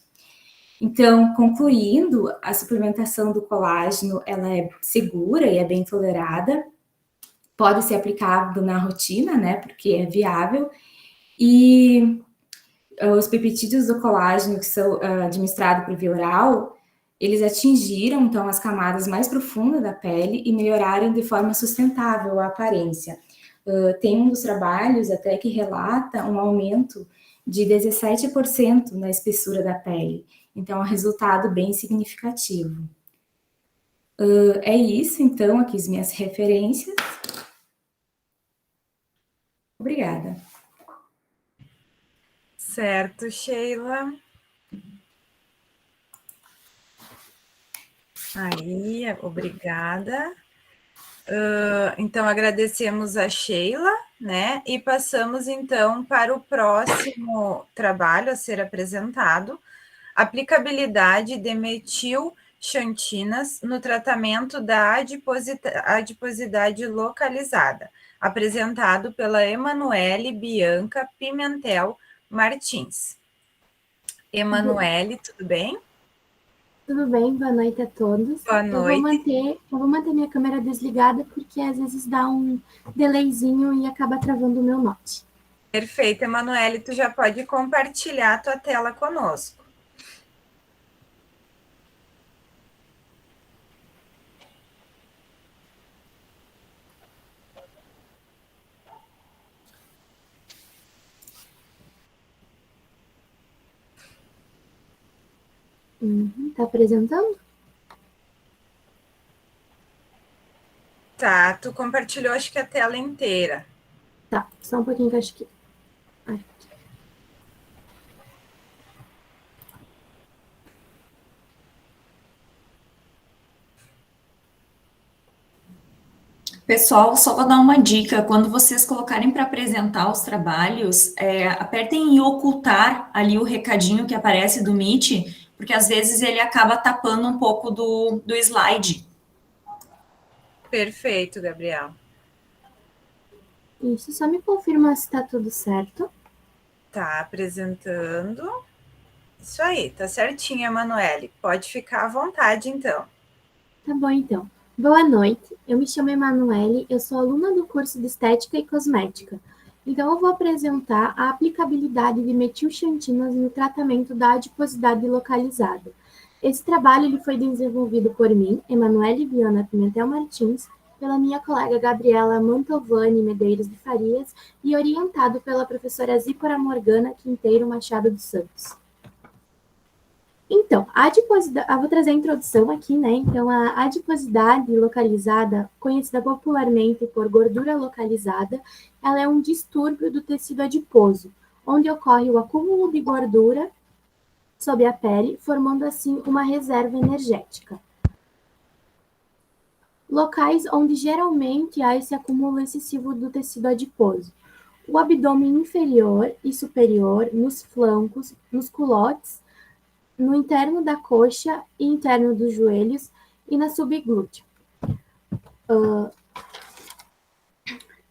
Então, concluindo, a suplementação do colágeno, ela é segura e é bem tolerada, pode ser aplicado na rotina, né, porque é viável, e os peptídeos do colágeno que são administrados por via oral, eles atingiram, então, as camadas mais profundas da pele e melhoraram de forma sustentável a aparência. Tem um dos trabalhos até que relata um aumento de 17% na espessura da pele. Então, é um resultado bem significativo. É isso, então, aqui as minhas referências. Obrigada. Certo, Sheila. Aí, obrigada. Então, agradecemos a Sheila, né? E passamos, então, para o próximo trabalho a ser apresentado: aplicabilidade de metilxantinas no tratamento da adiposidade localizada, apresentado pela Emanuele Bianca Pimentel Martins. Emanuele, tudo bem? Tudo bem, boa noite a todos. Boa noite. Eu vou manter minha câmera desligada, porque às vezes dá um delayzinho e acaba travando o meu note. Perfeito, Emanuele, tu já pode compartilhar a tua tela conosco. Tá apresentando? Tá, tu compartilhou acho que a tela inteira. Tá, só um pouquinho que eu acho que... Aqui. Pessoal, só vou dar uma dica: quando vocês colocarem para apresentar os trabalhos, apertem em ocultar ali o recadinho que aparece do Meet, porque às vezes ele acaba tapando um pouco do slide. Perfeito, Gabriel. Isso, só me confirma se tá tudo certo. Tá apresentando. Isso aí, tá certinho, Emanuele. Pode ficar à vontade, então. Tá bom, então. Boa noite, eu me chamo Emanuele, eu sou aluna do curso de Estética e Cosmética. Então, eu vou apresentar a aplicabilidade de metilxantinas no tratamento da adiposidade localizada. Esse trabalho ele foi desenvolvido por mim, Emanuele Viana Pimentel Martins, pela minha colega Gabriela Mantovani Medeiros de Farias e orientado pela professora Zípora Morgana Quinteiro Machado dos Santos. Então, a adiposidade, eu vou trazer a introdução aqui, né? Então, a adiposidade localizada, conhecida popularmente por gordura localizada, ela é um distúrbio do tecido adiposo, onde ocorre o acúmulo de gordura sob a pele, formando assim uma reserva energética. Locais onde geralmente há esse acúmulo excessivo do tecido adiposo: o abdômen inferior e superior, nos flancos, nos culotes, no interno da coxa e interno dos joelhos e na subglútea.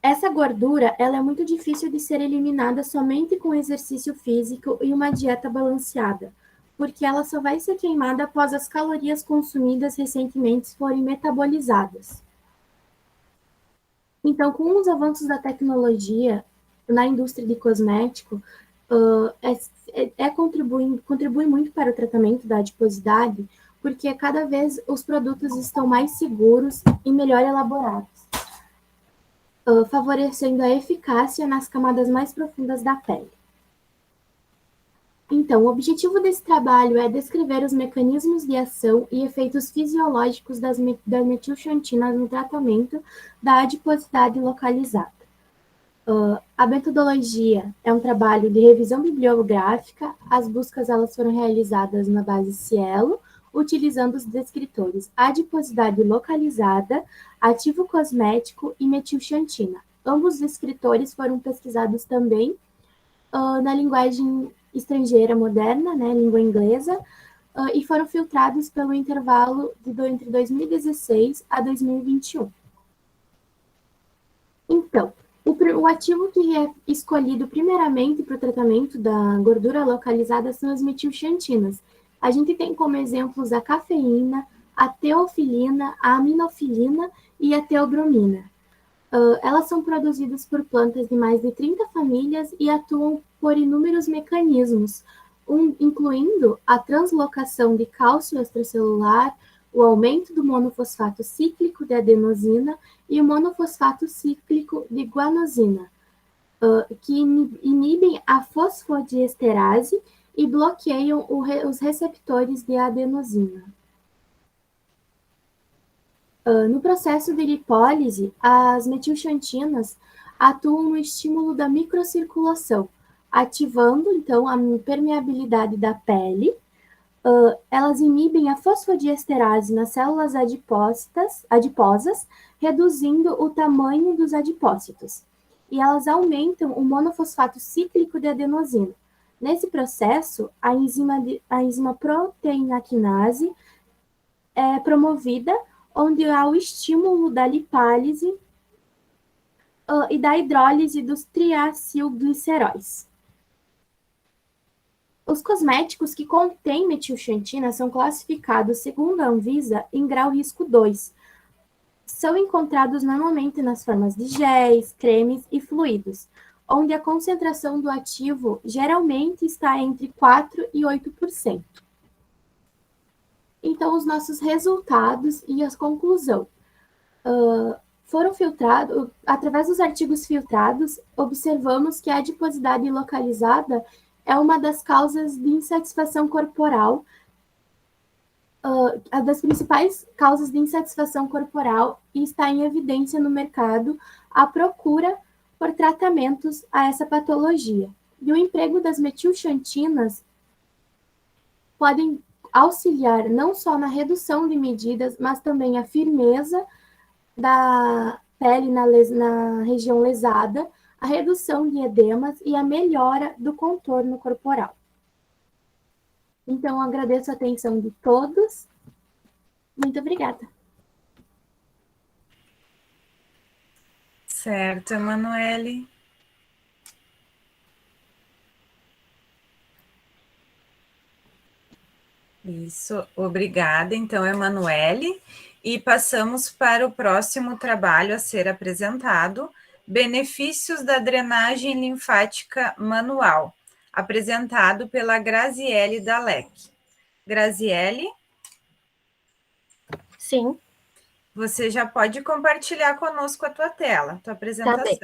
Essa gordura ela é muito difícil de ser eliminada somente com exercício físico e uma dieta balanceada, porque ela só vai ser queimada após as calorias consumidas recentemente forem metabolizadas. Então, com os avanços da tecnologia na indústria de cosmético, contribui muito para o tratamento da adiposidade, porque cada vez os produtos estão mais seguros e melhor elaborados, favorecendo a eficácia nas camadas mais profundas da pele. Então, o objetivo desse trabalho é descrever os mecanismos de ação e efeitos fisiológicos das metilxantinas no tratamento da adiposidade localizada. A metodologia é um trabalho de revisão bibliográfica. As buscas elas foram realizadas na base Cielo, utilizando os descritores adiposidade localizada, ativo cosmético e metilxantina. Ambos os descritores foram pesquisados também na linguagem estrangeira moderna, né, língua inglesa, e foram filtrados pelo intervalo entre 2016 a 2021. Então, o ativo que é escolhido primeiramente para o tratamento da gordura localizada são as metilxantinas. A gente tem como exemplos a cafeína, a teofilina, a aminofilina e a teobromina. Elas são produzidas por plantas de mais de 30 famílias e atuam por inúmeros mecanismos, incluindo a translocação de cálcio extracelular, o aumento do monofosfato cíclico de adenosina e o monofosfato cíclico de guanosina, que inibem a fosfodiesterase e bloqueiam os receptores de adenosina. No processo de lipólise, as metilxantinas atuam no estímulo da microcirculação, ativando, então, a permeabilidade da pele. Elas inibem a fosfodiesterase nas células adiposas, reduzindo o tamanho dos adipócitos. E elas aumentam o monofosfato cíclico de adenosina. Nesse processo, a enzima proteína quinase é promovida, onde há o estímulo da lipálise e da hidrólise dos triacilgliceróis. Os cosméticos que contêm metilxantina são classificados, segundo a Anvisa, em grau risco 2. São encontrados normalmente nas formas de géis, cremes e fluidos, onde a concentração do ativo geralmente está entre 4% e 8%. Então, os nossos resultados e a conclusão. Foram filtrados, através dos artigos filtrados, observamos que a adiposidade localizada é uma das causas de insatisfação corporal, das principais causas de insatisfação corporal, e está em evidência no mercado a procura por tratamentos a essa patologia. E o emprego das metilxantinas podem auxiliar não só na redução de medidas, mas também a firmeza da pele na região lesada, a redução de edemas e a melhora do contorno corporal. Então, agradeço a atenção de todos. Muito obrigada. Certo, Emanuele. Isso, obrigada. Então, Emanuele. E passamos para o próximo trabalho a ser apresentado, Benefícios da drenagem linfática manual, apresentado pela Graziele Dalek. Graziele? Sim. Você já pode compartilhar conosco a tua tela, tua apresentação. Tá bem.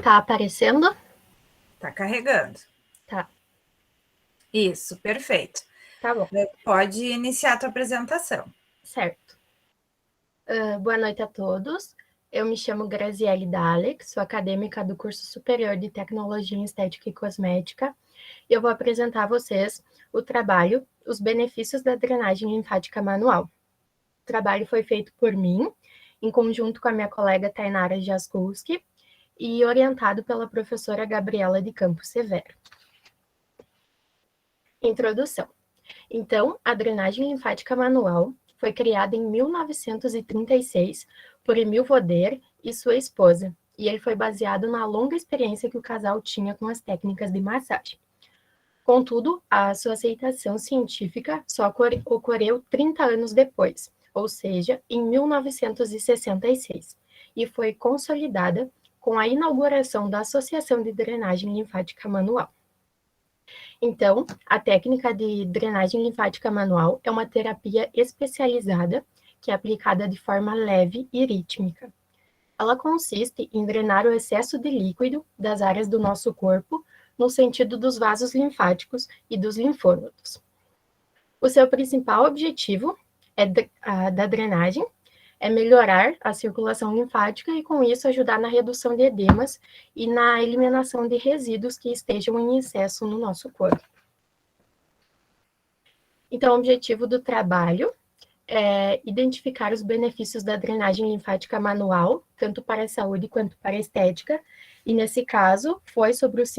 Tá aparecendo? Tá carregando. Tá. Isso, perfeito. Tá bom. Pode iniciar a tua apresentação. Certo. Boa noite a todos. Eu me chamo Graziele Dalek, sou acadêmica do curso superior de Tecnologia em Estética e Cosmética. E eu vou apresentar a vocês o trabalho, os benefícios da drenagem linfática manual. O trabalho foi feito por mim, em conjunto com a minha colega Tainara Jaskulski, e orientado pela professora Gabriela de Campos Severo. Introdução. Então, a drenagem linfática manual foi criada em 1936 por Emil Voder e sua esposa, e ele foi baseado na longa experiência que o casal tinha com as técnicas de massagem. Contudo, a sua aceitação científica só ocorreu 30 anos depois, ou seja, em 1966, e foi consolidada com a inauguração da Associação de Drenagem Linfática Manual. Então, a técnica de drenagem linfática manual é uma terapia especializada que é aplicada de forma leve e rítmica. Ela consiste em drenar o excesso de líquido das áreas do nosso corpo no sentido dos vasos linfáticos e dos linfônodos. O seu principal objetivo da drenagem é melhorar a circulação linfática e, com isso, ajudar na redução de edemas e na eliminação de resíduos que estejam em excesso no nosso corpo. Então, o objetivo do trabalho é identificar os benefícios da drenagem linfática manual, tanto para a saúde quanto para a estética, e, nesse caso, foi sobre os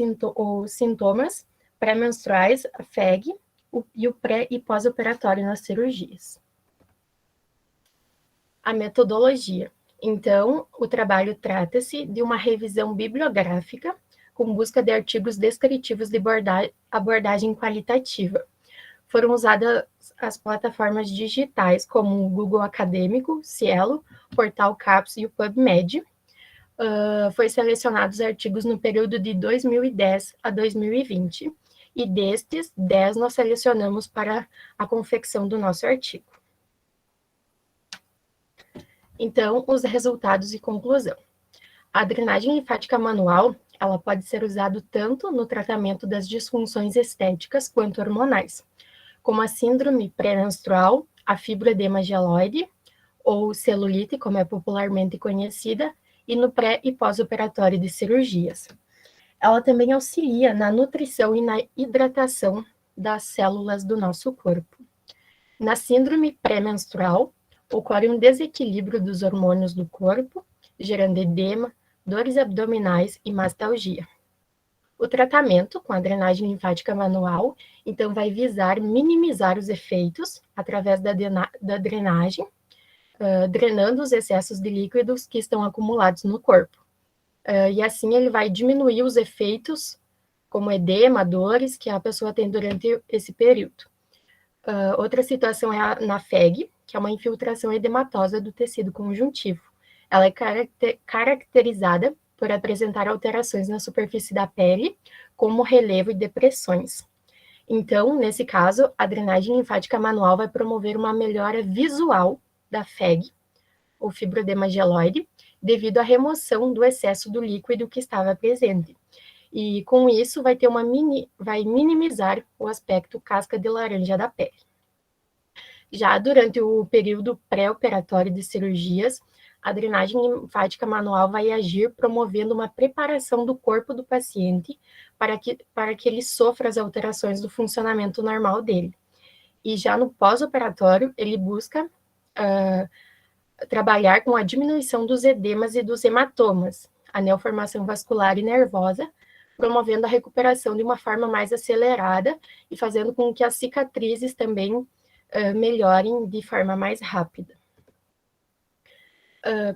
sintomas pré-menstruais, a FEG, e o pré- e pós-operatório nas cirurgias. A metodologia. Então, o trabalho trata-se de uma revisão bibliográfica com busca de artigos descritivos de abordagem qualitativa. Foram usadas as plataformas digitais como o Google Acadêmico, Cielo, Portal CAPES e o PubMed. Foi selecionados artigos no período de 2010 a 2020, e destes, 10 nós selecionamos para a confecção do nosso artigo. Então, os resultados e conclusão. A drenagem linfática manual, ela pode ser usada tanto no tratamento das disfunções estéticas quanto hormonais, como a síndrome pré-menstrual, a fibroedema geloide, ou celulite, como é popularmente conhecida, e no pré- e pós-operatório de cirurgias. Ela também auxilia na nutrição e na hidratação das células do nosso corpo. Na síndrome pré-menstrual, ocorre um desequilíbrio dos hormônios do corpo, gerando edema, dores abdominais e mastalgia. O tratamento com a drenagem linfática manual, então, vai visar minimizar os efeitos através da drenagem, drenando os excessos de líquidos que estão acumulados no corpo. E assim ele vai diminuir os efeitos, como edema, dores, que a pessoa tem durante esse período. Outra situação é na FEG, que é uma infiltração edematosa do tecido conjuntivo. Ela é caracterizada por apresentar alterações na superfície da pele, como relevo e depressões. Então, nesse caso, a drenagem linfática manual vai promover uma melhora visual da FEG, ou fibroedema geloide, devido à remoção do excesso do líquido que estava presente. E com isso vai minimizar o aspecto casca de laranja da pele. Já durante o período pré-operatório de cirurgias, a drenagem linfática manual vai agir promovendo uma preparação do corpo do paciente para que ele sofra as alterações do funcionamento normal dele. E já no pós-operatório, ele busca trabalhar com a diminuição dos edemas e dos hematomas, a neoformação vascular e nervosa, promovendo a recuperação de uma forma mais acelerada e fazendo com que as cicatrizes também melhorem de forma mais rápida.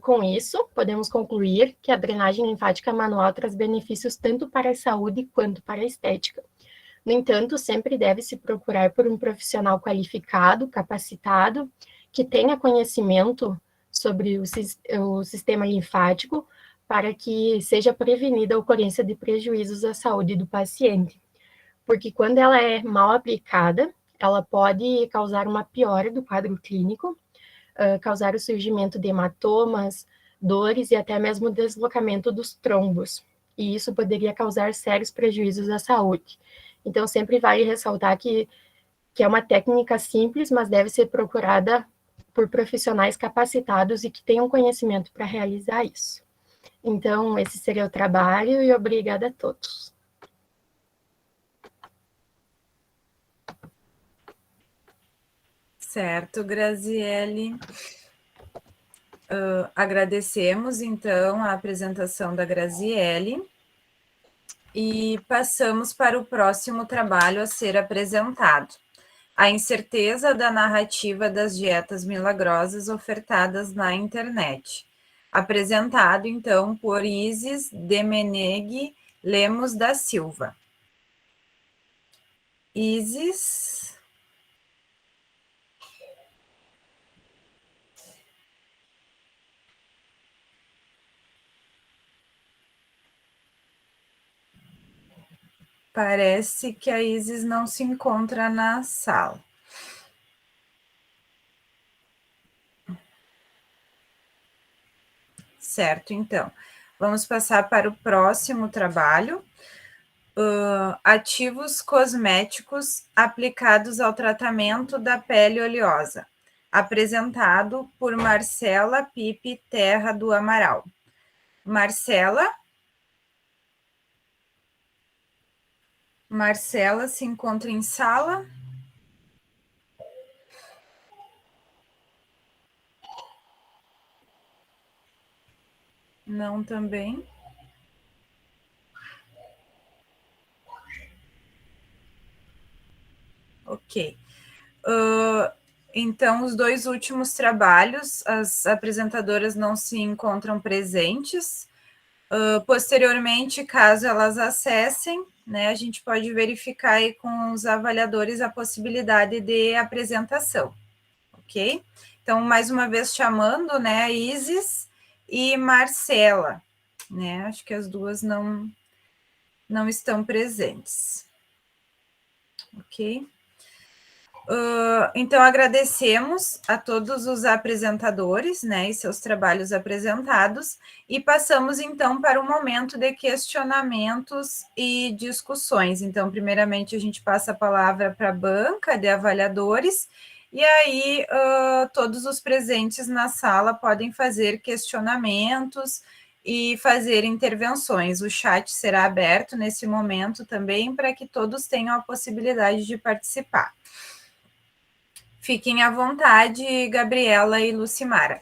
Com isso, podemos concluir que a drenagem linfática manual traz benefícios tanto para a saúde quanto para a estética, No entanto, sempre deve se procurar por um profissional qualificado, capacitado, que tenha conhecimento sobre o sistema linfático, para que seja prevenida a ocorrência de prejuízos à saúde do paciente. Porque quando ela é mal aplicada, ela pode causar uma piora do quadro clínico, causar o surgimento de hematomas, dores e até mesmo o deslocamento dos trombos. E isso poderia causar sérios prejuízos à saúde. Então, sempre vale ressaltar que é uma técnica simples, mas deve ser procurada por profissionais capacitados e que tenham conhecimento para realizar isso. Então, esse seria o trabalho e obrigada a todos. Certo, Graziele. Agradecemos, então, a apresentação da Graziele e passamos para o próximo trabalho a ser apresentado. A incerteza da narrativa das dietas milagrosas ofertadas na internet. Apresentado, então, por Isis Demeneghe Lemos da Silva. Isis. Parece que a Isis não se encontra na sala. Certo, então. Vamos passar para o próximo trabalho. Ativos cosméticos aplicados ao tratamento da pele oleosa. Apresentado por Marcela Pipe Terra do Amaral. Marcela se encontra em sala? Não também. Ok. Então, os dois últimos trabalhos, as apresentadoras não se encontram presentes. Posteriormente, caso elas acessem, né, a gente pode verificar aí com os avaliadores a possibilidade de apresentação, ok? Então, mais uma vez chamando, né, a Isis e Marcela, né, acho que as duas não estão presentes, ok? Então, agradecemos a todos os apresentadores, né, e seus trabalhos apresentados, e passamos, então, para o momento de questionamentos e discussões. Então, primeiramente, a gente passa a palavra para a banca de avaliadores, e aí todos os presentes na sala podem fazer questionamentos e fazer intervenções. O chat será aberto nesse momento também, para que todos tenham a possibilidade de participar. Fiquem à vontade, Gabriela e Lucimara.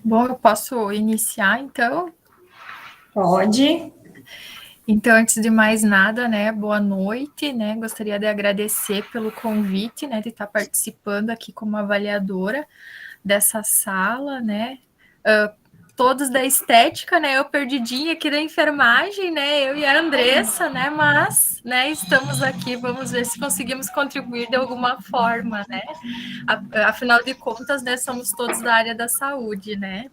Bom, eu posso iniciar, então? Pode. Então, antes de mais nada, né, boa noite, né, gostaria de agradecer pelo convite, né, de estar participando aqui como avaliadora dessa sala, né, todos da estética, né, eu perdidinha aqui da enfermagem, né, eu e a Andressa, né, mas, né, estamos aqui, vamos ver se conseguimos contribuir de alguma forma, né, afinal de contas, né, somos todos da área da saúde, né.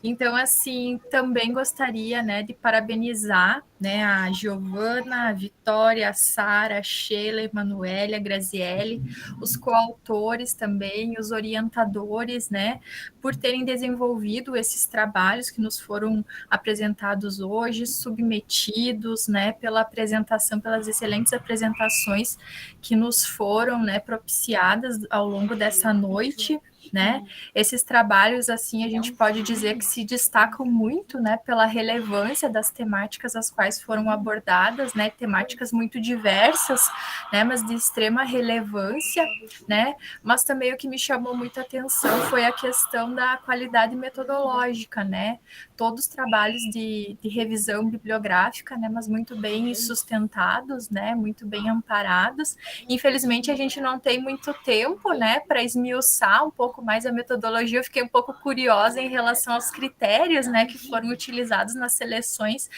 Então, assim, também gostaria, né, de parabenizar, né, a Giovana, a Vitória, a Sara, a Sheila, a Emanuele, a Graziele, os coautores também, os orientadores, né, por terem desenvolvido esses trabalhos que nos foram apresentados hoje, submetidos, né, pela apresentação, pelas excelentes apresentações que nos foram, né, propiciadas ao longo dessa noite, né? Esses trabalhos, assim, a gente pode dizer que se destacam muito, né, pela relevância das temáticas as quais foram abordadas, né, temáticas muito diversas, né, mas de extrema relevância, né, mas também o que me chamou muita atenção foi a questão da qualidade metodológica, né, todos os trabalhos de revisão bibliográfica, né, mas muito bem sustentados, né, muito bem amparados. Infelizmente, a gente não tem muito tempo, né, para esmiuçar um pouco pouco mais a metodologia, eu fiquei um pouco curiosa em relação aos critérios, né, que foram utilizados nas seleções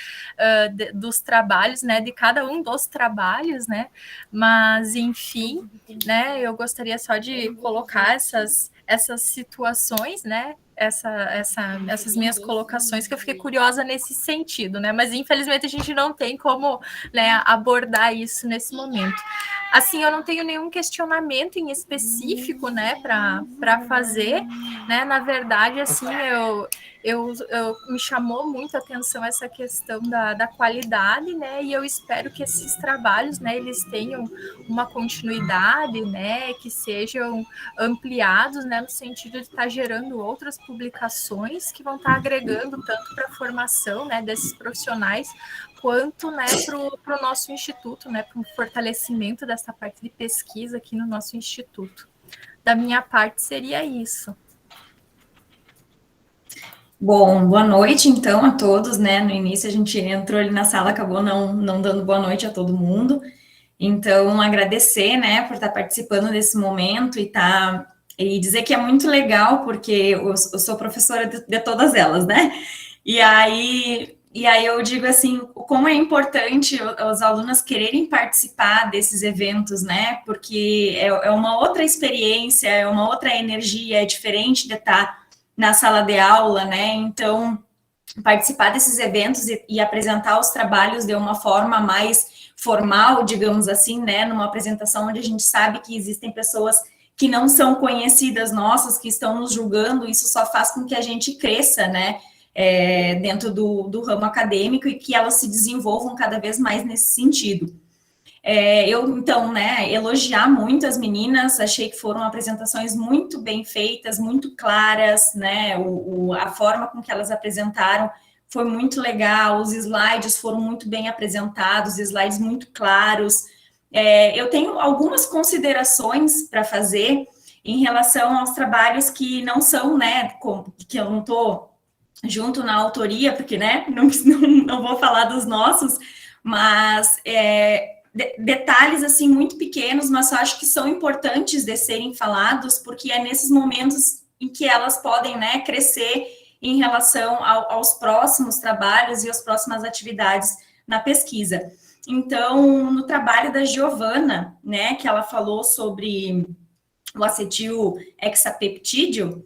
dos trabalhos, né, de cada um dos trabalhos, né, mas, enfim, né, eu gostaria só de colocar essas situações, né, essas minhas colocações, que eu fiquei curiosa nesse sentido, né? Mas infelizmente a gente não tem como, né, abordar isso nesse momento. Assim, eu não tenho nenhum questionamento em específico, né, para fazer, né? Na verdade, assim, eu me chamou muito a atenção essa questão da qualidade, né? E eu espero que esses trabalhos, né, eles tenham uma continuidade, né? Que sejam ampliados, né, no sentido de estar gerando outras publicações que vão estar agregando tanto para a formação, né, desses profissionais, quanto, né, para o nosso instituto, né, para o fortalecimento dessa parte de pesquisa aqui no nosso instituto. Da minha parte, seria isso. Bom, boa noite, então, a todos, né? No início a gente entrou ali na sala, acabou não dando boa noite a todo mundo. Então, agradecer, né, por estar participando desse momento e dizer que é muito legal, porque eu sou professora de todas elas, né? E aí eu digo assim, como é importante os alunos quererem participar desses eventos, né? Porque é uma outra experiência, é uma outra energia, é diferente de estar na sala de aula, né? Então, participar desses eventos e apresentar os trabalhos de uma forma mais formal, digamos assim, né, numa apresentação onde a gente sabe que existem pessoas que não são conhecidas nossas, que estão nos julgando, isso só faz com que a gente cresça, né, dentro do ramo acadêmico e que elas se desenvolvam cada vez mais nesse sentido. Então, né, elogiar muito as meninas, achei que foram apresentações muito bem feitas, muito claras, né, a forma com que elas apresentaram foi muito legal, os slides foram muito bem apresentados, slides muito claros. Eu tenho algumas considerações para fazer em relação aos trabalhos que não são, né, que eu não estou junto na autoria, porque, né, não vou falar dos nossos, mas detalhes, assim, muito pequenos, mas eu acho que são importantes de serem falados, porque é nesses momentos em que elas podem, né, crescer em relação aos próximos trabalhos e às próximas atividades na pesquisa. Então, no trabalho da Giovana, né, que ela falou sobre o acetil hexapeptídeo,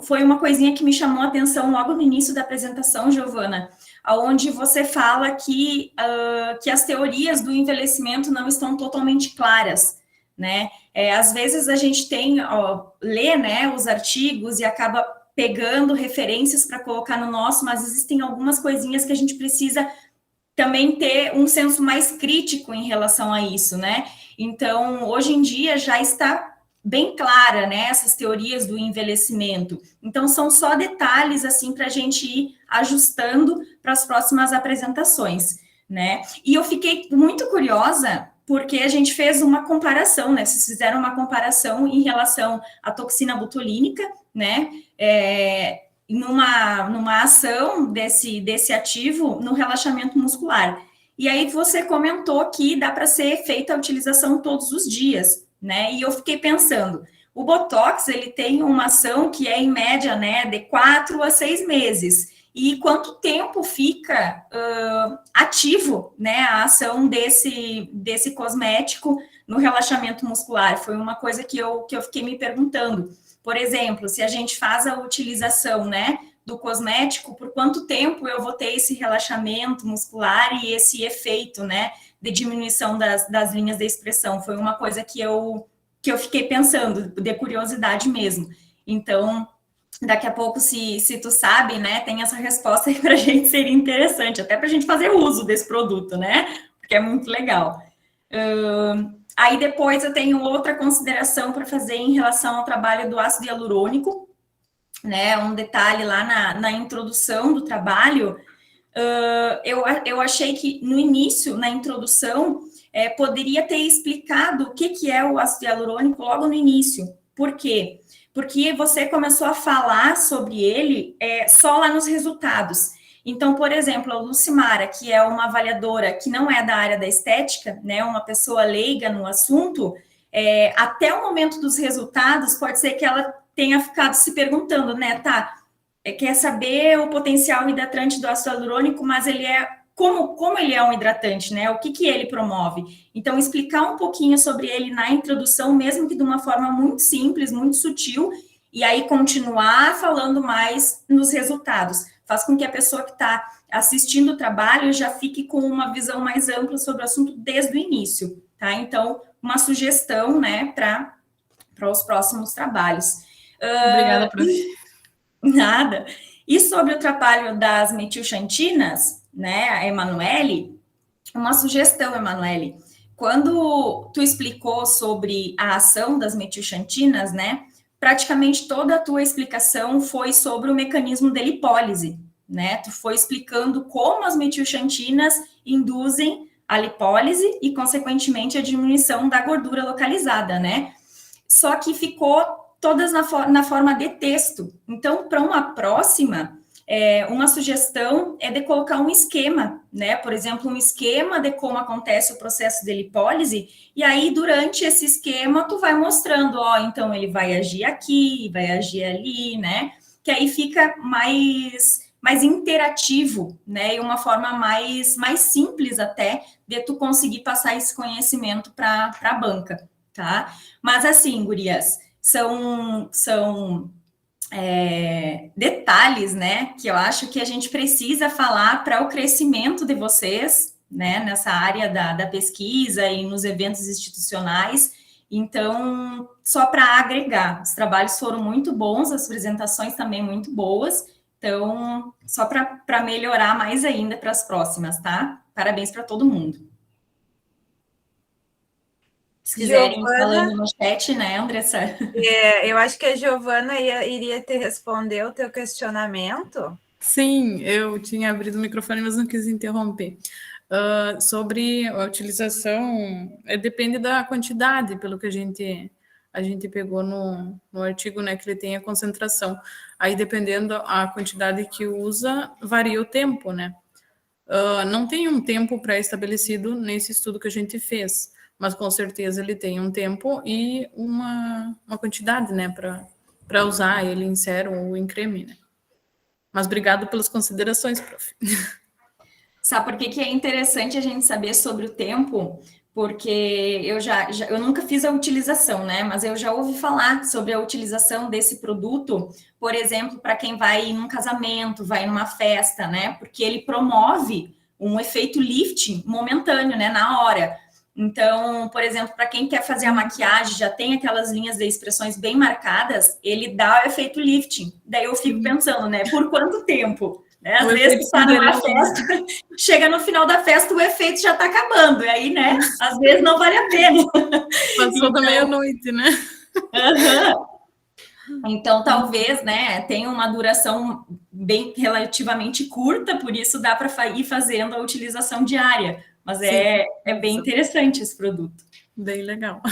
foi uma coisinha que me chamou a atenção logo no início da apresentação, Giovana, onde você fala que as teorias do envelhecimento não estão totalmente claras, né? Às vezes a gente lê, né, os artigos e acaba pegando referências para colocar no nosso, mas existem algumas coisinhas que a gente precisa também ter um senso mais crítico em relação a isso, né? Então, hoje em dia já está bem clara, né, essas teorias do envelhecimento. Então, são só detalhes, assim, para a gente ir ajustando para as próximas apresentações, né? E eu fiquei muito curiosa, porque a gente fez uma comparação, né? Vocês fizeram uma comparação em relação à toxina botulínica, né? Numa ação desse ativo no relaxamento muscular. E aí você comentou que dá para ser feita a utilização todos os dias, né? E eu fiquei pensando, o Botox, ele tem uma ação que é, em média, né, de 4 a 6 meses. E quanto tempo fica ativo, né, a ação desse cosmético no relaxamento muscular? Foi uma coisa que eu fiquei me perguntando. Por exemplo, se a gente faz a utilização, né, do cosmético, por quanto tempo eu vou ter esse relaxamento muscular e esse efeito, né, de diminuição das linhas de expressão? Foi uma coisa que eu fiquei pensando, de curiosidade mesmo. Então, daqui a pouco, se tu sabe, né, tem essa resposta aí pra gente, seria interessante, até pra gente fazer uso desse produto, né, porque é muito legal. Aí depois eu tenho outra consideração para fazer em relação ao trabalho do ácido hialurônico, né, um detalhe lá na introdução do trabalho. Eu achei que no início, na introdução, poderia ter explicado o que é o ácido hialurônico logo no início. Por quê? Porque você começou a falar sobre ele só lá nos resultados. Então, por exemplo, a Lucimara, que é uma avaliadora que não é da área da estética, né, uma pessoa leiga no assunto, até o momento dos resultados, pode ser que ela tenha ficado se perguntando, né, tá, quer saber o potencial hidratante do ácido hialurônico, mas ele como ele é um hidratante, né, o que ele promove. Então, explicar um pouquinho sobre ele na introdução, mesmo que de uma forma muito simples, muito sutil, e aí continuar falando mais nos resultados. Faz com que a pessoa que está assistindo o trabalho já fique com uma visão mais ampla sobre o assunto desde o início, tá? Então, uma sugestão, né, para os próximos trabalhos. Obrigada, prof. Nada. E sobre o trabalho das metilxantinas, né, a Emanuele, uma sugestão, Emanuele, quando tu explicou sobre a ação das metilxantinas, né, praticamente toda a tua explicação foi sobre o mecanismo de lipólise, né, tu foi explicando como as metilxantinas induzem a lipólise e, consequentemente, a diminuição da gordura localizada, né, só que ficou todas na forma de texto. Então, para uma próxima, uma sugestão é de colocar um esquema, né? Por exemplo, um esquema de como acontece o processo de lipólise, e aí, durante esse esquema, tu vai mostrando, então ele vai agir aqui, vai agir ali, né? Que aí fica mais interativo, né? E uma forma mais simples até de tu conseguir passar esse conhecimento para a banca, tá? Mas assim, gurias, são detalhes, né, que eu acho que a gente precisa falar para o crescimento de vocês, né, nessa área da pesquisa e nos eventos institucionais. Então, só para agregar, os trabalhos foram muito bons, as apresentações também muito boas, então, só para melhorar mais ainda para as próximas, tá? Parabéns para todo mundo. Se quiserem ir falando no chat, né, Andressa? Eu acho que a Giovana iria te responder o teu questionamento. Sim, eu tinha abrido o microfone, mas não quis interromper. Sobre a utilização, depende da quantidade, pelo que a gente pegou no artigo, né, que ele tem a concentração. Aí, dependendo a quantidade que usa, varia o tempo, né? Não tem um tempo pré-estabelecido nesse estudo que a gente fez, mas com certeza ele tem um tempo e uma quantidade, né, para usar ele em sérum ou em creme, né? Mas obrigado pelas considerações, prof. Sabe por que é interessante a gente saber sobre o tempo? Porque eu nunca fiz a utilização, né? Mas eu já ouvi falar sobre a utilização desse produto, por exemplo, para quem vai num casamento, vai numa festa, né? Porque ele promove um efeito lifting momentâneo, né? Na hora. Então, por exemplo, para quem quer fazer a maquiagem, já tem aquelas linhas de expressões bem marcadas, ele dá o efeito lifting. Daí eu fico pensando, né? Por quanto tempo? Né? Às vezes tu tá numa festa, chega no final da festa, o efeito já tá acabando. E aí, né? Às vezes não vale a pena. Passou da meia-noite, né? Então, talvez, né, tenha uma duração bem relativamente curta, por isso dá para ir fazendo a utilização diária. Mas é bem interessante esse produto. Bem legal.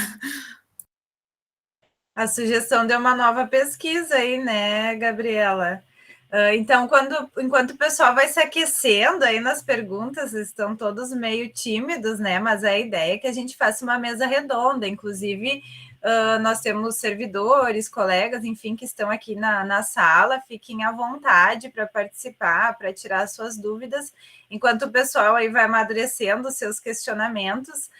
A sugestão de uma nova pesquisa aí, né, Gabriela? Então, enquanto o pessoal vai se aquecendo aí nas perguntas, estão todos meio tímidos, né? Mas a ideia é que a gente faça uma mesa redonda, inclusive nós temos servidores, colegas, enfim, que estão aqui na sala, fiquem à vontade para participar, para tirar as suas dúvidas, enquanto o pessoal aí vai amadurecendo os seus questionamentos.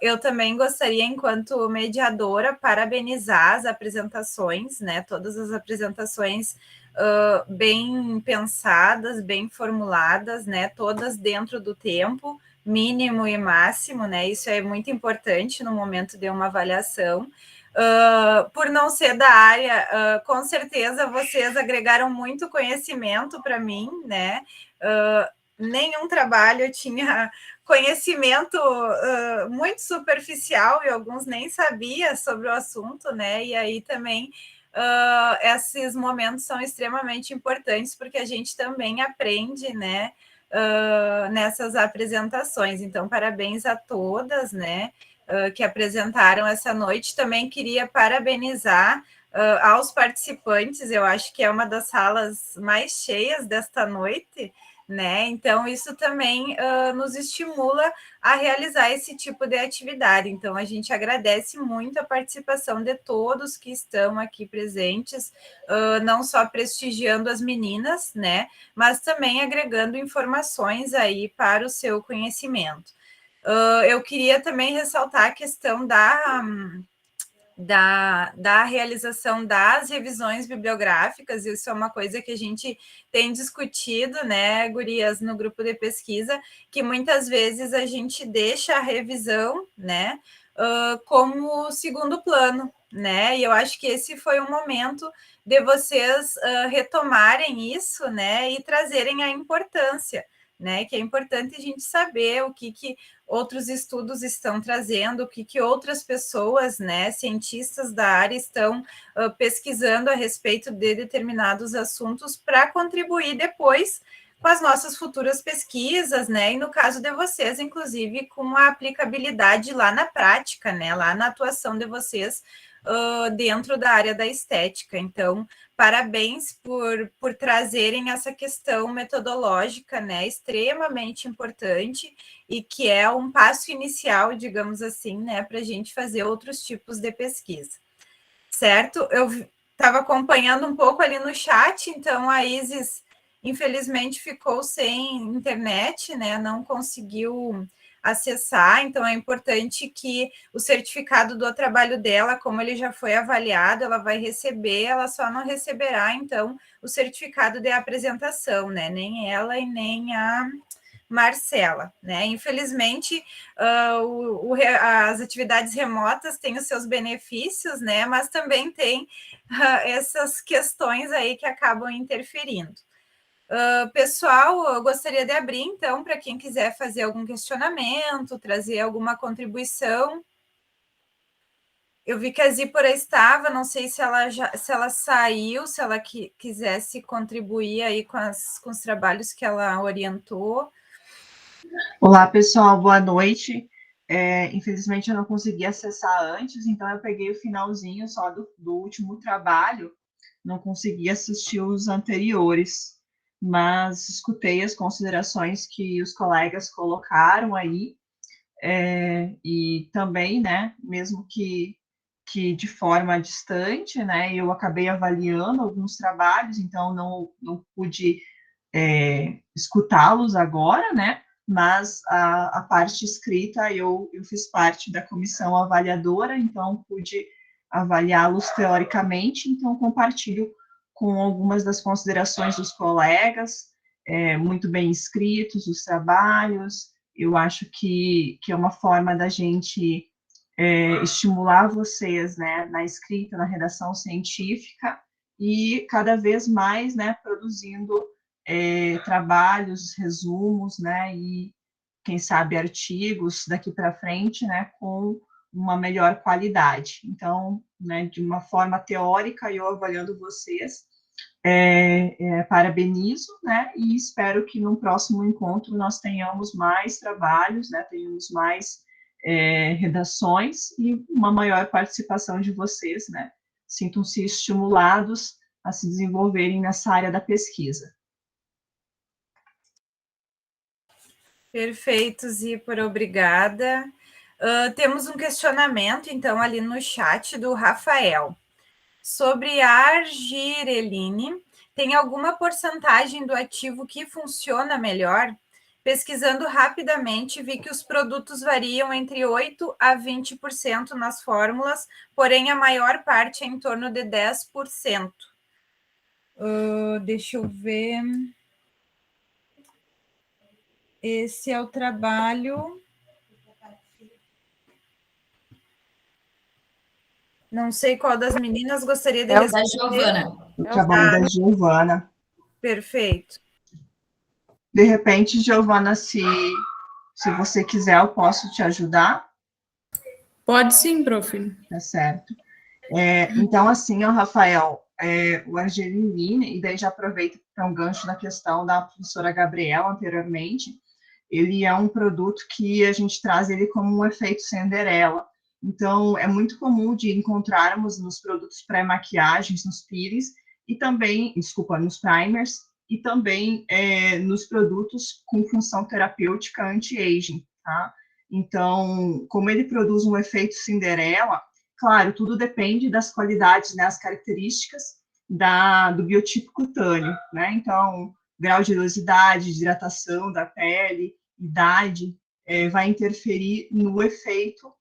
Eu também gostaria, enquanto mediadora, parabenizar as apresentações, né? Todas as apresentações bem pensadas, bem formuladas, né? Todas dentro do tempo mínimo e máximo, né? Isso é muito importante no momento de uma avaliação. Por não ser da área, com certeza vocês agregaram muito conhecimento para mim, né? Nenhum trabalho tinha conhecimento muito superficial e alguns nem sabia sobre o assunto, né? E aí também esses momentos são extremamente importantes porque a gente também aprende, né? Nessas apresentações. Então, parabéns a todas, né? Que apresentaram essa noite. Também queria parabenizar aos participantes. Eu acho que é uma das salas mais cheias desta noite, né? Então, isso também nos estimula a realizar esse tipo de atividade. Então, a gente agradece muito a participação de todos que estão aqui presentes, não só prestigiando as meninas, né? Mas também agregando informações aí para o seu conhecimento. Eu queria também ressaltar a questão da realização das revisões bibliográficas, isso é uma coisa que a gente tem discutido, né, gurias, no grupo de pesquisa, que muitas vezes a gente deixa a revisão, né, como segundo plano, né, e eu acho que esse foi um momento de vocês retomarem isso, né, e trazerem a importância, né, que é importante a gente saber o que outros estudos estão trazendo, o que outras pessoas, né, cientistas da área estão pesquisando a respeito de determinados assuntos para contribuir depois com as nossas futuras pesquisas, né, e no caso de vocês, inclusive, com a aplicabilidade lá na prática, né, lá na atuação de vocês dentro da área da estética. Então, parabéns por trazerem essa questão metodológica, né, extremamente importante e que é um passo inicial, digamos assim, né, para a gente fazer outros tipos de pesquisa. Certo? Eu estava acompanhando um pouco ali no chat, então a Isis, infelizmente, ficou sem internet, né, não conseguiu acessar, então é importante que o certificado do trabalho dela, como ele já foi avaliado, ela vai receber, ela só não receberá, então, o certificado de apresentação, né, nem ela e nem a Marcela, né? Infelizmente, as atividades remotas têm os seus benefícios, né? Mas também tem essas questões aí que acabam interferindo. Pessoal, eu gostaria de abrir, então, para quem quiser fazer algum questionamento, trazer alguma contribuição. Eu vi que a Zípora estava, não sei se ela saiu, se ela quisesse contribuir aí com os trabalhos que ela orientou. Olá, pessoal, boa noite. Infelizmente, eu não consegui acessar antes, então eu peguei o finalzinho só do último trabalho, não consegui assistir os anteriores, mas escutei as considerações que os colegas colocaram aí, e também, né, mesmo que de forma distante, né, eu acabei avaliando alguns trabalhos, então não pude escutá-los agora, né, mas a parte escrita eu fiz parte da comissão avaliadora, então pude avaliá-los teoricamente, então compartilho com algumas das considerações dos colegas, muito bem escritos os trabalhos, eu acho que é uma forma da gente estimular vocês, né, na escrita, na redação científica, e cada vez mais, né, produzindo trabalhos, resumos, né, e quem sabe artigos daqui para frente, né, com uma melhor qualidade. Então, né, de uma forma teórica, eu avaliando vocês, parabenizo, né, e espero que no próximo encontro nós tenhamos mais trabalhos, né, tenhamos mais redações e uma maior participação de vocês, né, sintam-se estimulados a se desenvolverem nessa área da pesquisa. Perfeito, Zípora, obrigada. Temos um questionamento, então, ali no chat do Rafael. Sobre a argireline, tem alguma porcentagem do ativo que funciona melhor? Pesquisando rapidamente, vi que os produtos variam entre 8% a 20% nas fórmulas, porém a maior parte é em torno de 10%. Deixa eu ver... Esse é o trabalho... Não sei qual das meninas gostaria de responder. Da Giovana. O trabalho da Giovana. Perfeito. De repente, Giovana, se você quiser, eu posso te ajudar? Pode sim, prof. Tá certo. Então, assim, ó, Rafael, o argireline, e daí já aproveito para um gancho na questão da professora Gabriela anteriormente, ele é um produto que a gente traz ele como um efeito Cinderela. Então, é muito comum de encontrarmos nos produtos pré-maquiagens, nos peelings, e também, nos primers, e também nos produtos com função terapêutica anti-aging, tá? Então, como ele produz um efeito Cinderela, claro, tudo depende das qualidades, né, as características do biotipo cutâneo, né? Então, grau de oleosidade, de hidratação da pele, idade, vai interferir no efeito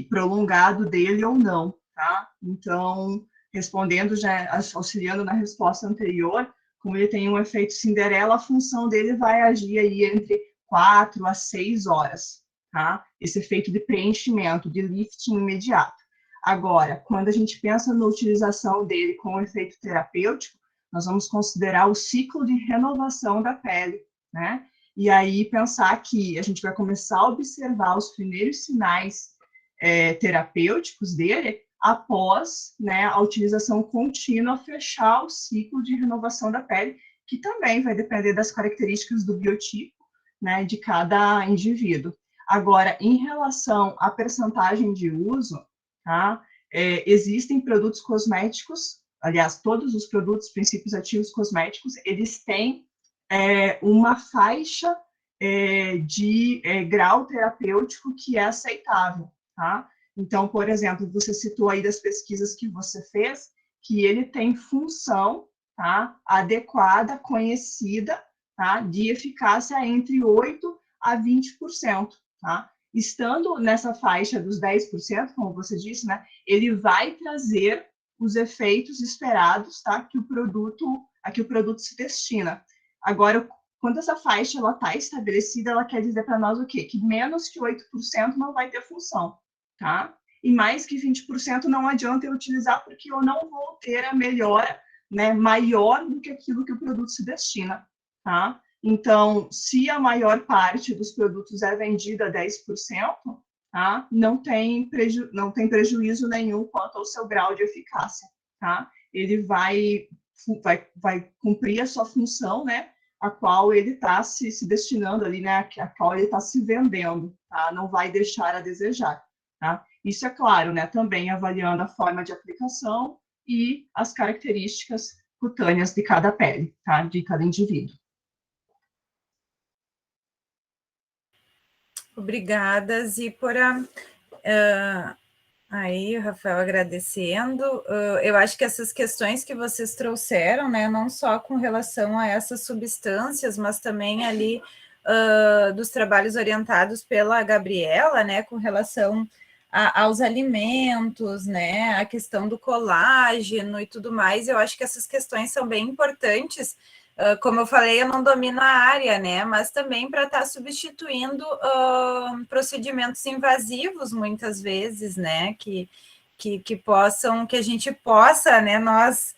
prolongado dele ou não, tá? Então, respondendo, já auxiliando na resposta anterior, como ele tem um efeito Cinderela, a função dele vai agir aí entre 4 a 6 horas, tá? Esse efeito de preenchimento, de lifting imediato. Agora, quando a gente pensa na utilização dele com efeito terapêutico, nós vamos considerar o ciclo de renovação da pele, né? E aí pensar que a gente vai começar a observar os primeiros sinais terapêuticos dele após, né, a utilização contínua fechar o ciclo de renovação da pele, que também vai depender das características do biotipo, né, de cada indivíduo. Agora, em relação à percentagem de uso, tá, existem produtos cosméticos, aliás, todos os produtos, princípios ativos cosméticos, eles têm uma faixa de grau terapêutico que é aceitável, tá? Então, por exemplo, você citou aí das pesquisas que você fez, que ele tem função, tá, adequada, conhecida, tá, de eficácia entre 8% a 20%, tá? Estando nessa faixa dos 10%, como você disse, né, ele vai trazer os efeitos esperados, tá, a que o produto se destina. Agora, quando essa faixa está estabelecida, ela quer dizer para nós o quê? Que menos que 8% não vai ter função, tá? E mais que 20% não adianta eu utilizar, porque eu não vou ter a melhora, né, maior do que aquilo que o produto se destina, tá? Então, se a maior parte dos produtos é vendida a 10%, tá? Não tem prejuízo nenhum quanto ao seu grau de eficácia, tá? Ele vai cumprir a sua função, né, a qual ele está se destinando ali, né, a qual ele está se vendendo, tá? Não vai deixar a desejar, tá? Isso é claro, né, também avaliando a forma de aplicação e as características cutâneas de cada pele, tá? De cada indivíduo. Obrigada, Zípora. Aí, Rafael, agradecendo. Eu acho que essas questões que vocês trouxeram, né, não só com relação a essas substâncias, mas também ali dos trabalhos orientados pela Gabriela, né, com relação aos alimentos, né, a questão do colágeno e tudo mais, eu acho que essas questões são bem importantes. Como eu falei, eu não domino a área, né? Mas também para estar substituindo procedimentos invasivos, muitas vezes, né? Que a gente possa, né? Nós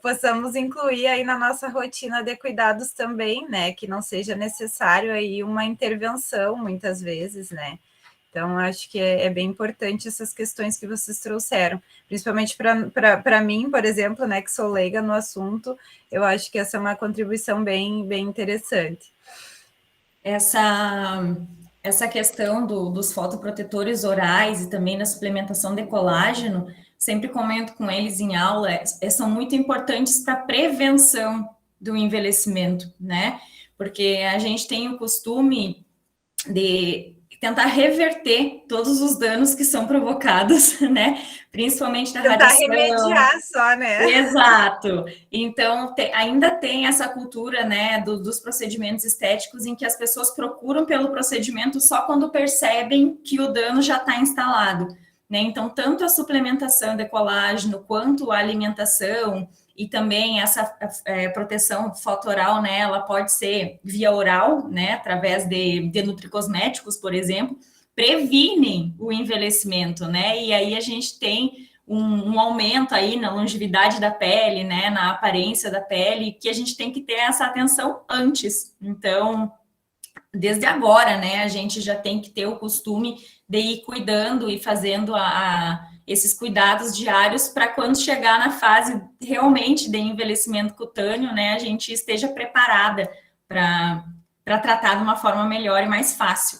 possamos incluir aí na nossa rotina de cuidados também, né? Que não seja necessário aí uma intervenção, muitas vezes, né? Então, acho que é bem importante essas questões que vocês trouxeram, principalmente para mim, por exemplo, né, que sou leiga no assunto, eu acho que essa é uma contribuição bem interessante. Essa questão dos fotoprotetores orais e também na suplementação de colágeno, sempre comento com eles em aula, são muito importantes para a prevenção do envelhecimento, né? Porque a gente tem o costume de tentar reverter todos os danos que são provocados, né? Principalmente da radiação. Tentar remediar só, né? Exato. Então, ainda tem essa cultura, né, dos procedimentos estéticos em que as pessoas procuram pelo procedimento só quando percebem que o dano já está instalado, né? Então, tanto a suplementação de colágeno quanto a alimentação e também essa proteção foto-oral, né, ela pode ser via oral, né, através de nutricosméticos, por exemplo, previnem o envelhecimento, né, e aí a gente tem um aumento aí na longevidade da pele, né, na aparência da pele, que a gente tem que ter essa atenção antes. Então, desde agora, né, a gente já tem que ter o costume de ir cuidando e fazendo esses cuidados diários para quando chegar na fase realmente de envelhecimento cutâneo, né, a gente esteja preparada para tratar de uma forma melhor e mais fácil.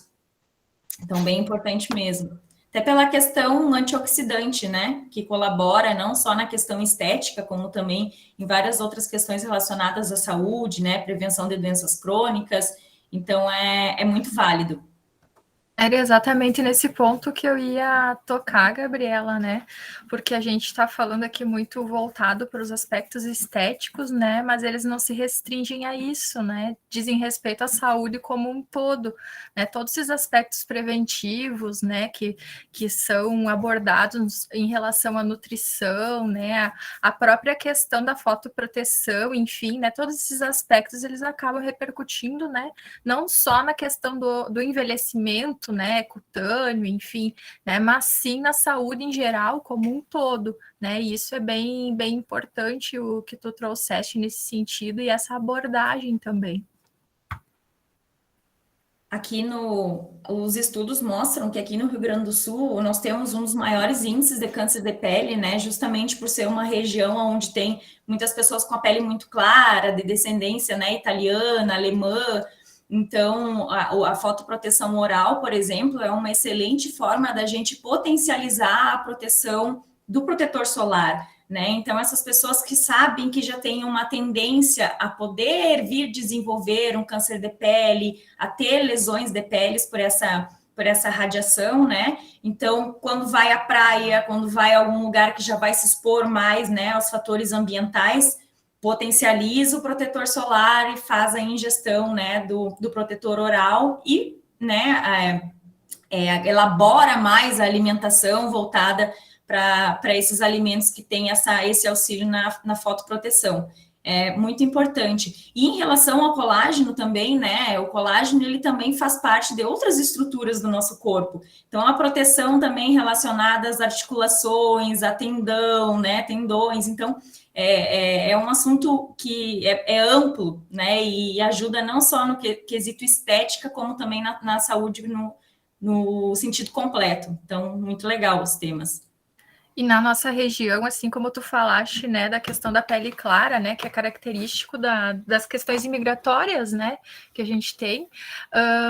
Então, bem importante mesmo. até pela questão antioxidante, né, que colabora não só na questão estética, como também em várias outras questões relacionadas à saúde, né, prevenção de doenças crônicas, então é muito válido. Era exatamente nesse ponto que eu ia tocar, Gabriela, né? Porque a gente está falando aqui muito voltado para os aspectos estéticos, né? Mas eles não se restringem a isso, né? Dizem respeito à saúde como um todo, né? Todos esses aspectos preventivos, né? Que são abordados em relação à nutrição, né? A própria questão da fotoproteção, enfim, né? Todos esses aspectos eles acabam repercutindo, né? Não só na questão do envelhecimento, né, cutâneo, enfim, né, mas sim na saúde em geral como um todo, né, e isso é bem importante o que tu trouxeste nesse sentido e essa abordagem também. Aqui os estudos mostram que aqui no Rio Grande do Sul nós temos um dos maiores índices de câncer de pele, né, justamente por ser uma região onde tem muitas pessoas com a pele muito clara, de descendência, né, italiana, alemã. Então, a fotoproteção oral, por exemplo, é uma excelente forma da gente potencializar a proteção do protetor solar, né? Então, essas pessoas que sabem que já têm uma tendência a poder vir desenvolver um câncer de pele, a ter lesões de peles por essa radiação, né? Então, quando vai à praia, quando vai a algum lugar que já vai se expor mais, né, aos fatores ambientais, potencializa o protetor solar e faz a ingestão, né, do protetor oral e, né, elabora mais a alimentação voltada para esses alimentos que têm esse auxílio na fotoproteção. É muito importante. E em relação ao colágeno também, né, o colágeno ele também faz parte de outras estruturas do nosso corpo. Então, a proteção também relacionada às articulações, a tendão, né, tendões. Então, é um assunto que é amplo, né, e ajuda não só no quesito estética, como também na saúde no sentido completo. Então, muito legal os temas. E na nossa região, assim como tu falaste, né, da questão da pele clara, né, que é característico das questões imigratórias, né, que a gente tem,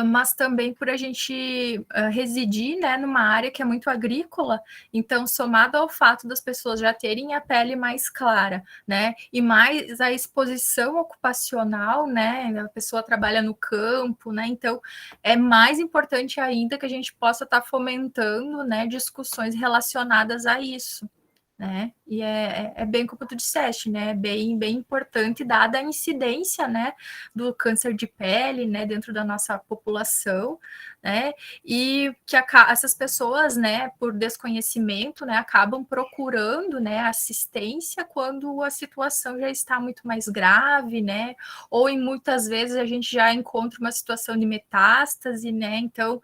mas também por a gente residir, né, numa área que é muito agrícola, então somado ao fato das pessoas já terem a pele mais clara, né, e mais a exposição ocupacional, né, a pessoa trabalha no campo, né, então é mais importante ainda que a gente possa estar fomentando, né, discussões relacionadas a isso, né? E é bem como tu disseste, né? Bem importante, dada a incidência, né, do câncer de pele, né, dentro da nossa população, né? E que essas pessoas, né, por desconhecimento, né, acabam procurando, né, assistência quando a situação já está muito mais grave, né? Ou em muitas vezes a gente já encontra uma situação de metástase, né? Então,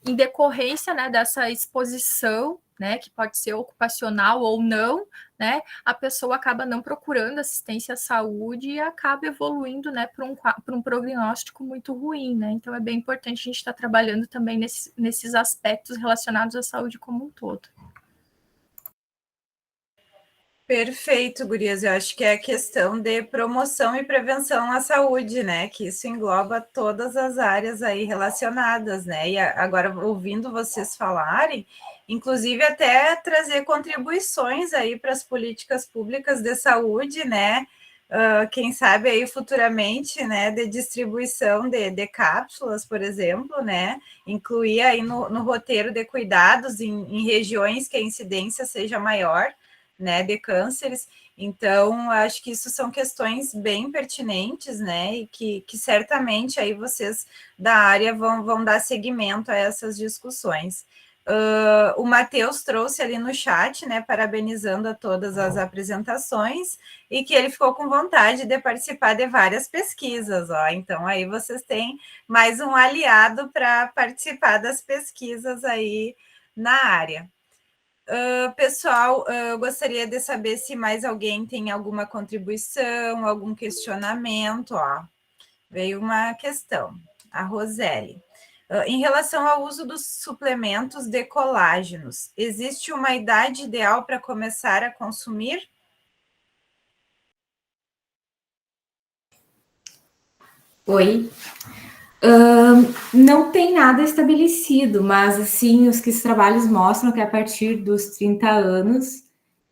em decorrência, né, dessa exposição, né, que pode ser ocupacional ou não, né, a pessoa acaba não procurando assistência à saúde e acaba evoluindo, né, para um prognóstico muito ruim, né, então é bem importante a gente estar trabalhando também nesses aspectos relacionados à saúde como um todo. Perfeito, gurias. Eu acho que é a questão de promoção e prevenção à saúde, né? Que isso engloba todas as áreas aí relacionadas, né? E agora, ouvindo vocês falarem, inclusive até trazer contribuições aí para as políticas públicas de saúde, né? Quem sabe aí futuramente, né? De distribuição de cápsulas, por exemplo, né? Incluir aí no roteiro de cuidados em regiões que a incidência seja maior, né, de cânceres. Então, acho que isso são questões bem pertinentes, né, e que certamente aí vocês da área vão dar seguimento a essas discussões. O Matheus trouxe ali no chat, né, parabenizando a todas as apresentações e que ele ficou com vontade de participar de várias pesquisas, ó. Então, aí vocês têm mais um aliado para participar das pesquisas aí na área. Pessoal, eu gostaria de saber se mais alguém tem alguma contribuição, algum questionamento. Ó. Veio uma questão, a Roseli. Em relação ao uso dos suplementos de colágenos, existe uma idade ideal para começar a consumir? Oi. Não tem nada estabelecido, mas assim, os trabalhos mostram que a partir dos 30 anos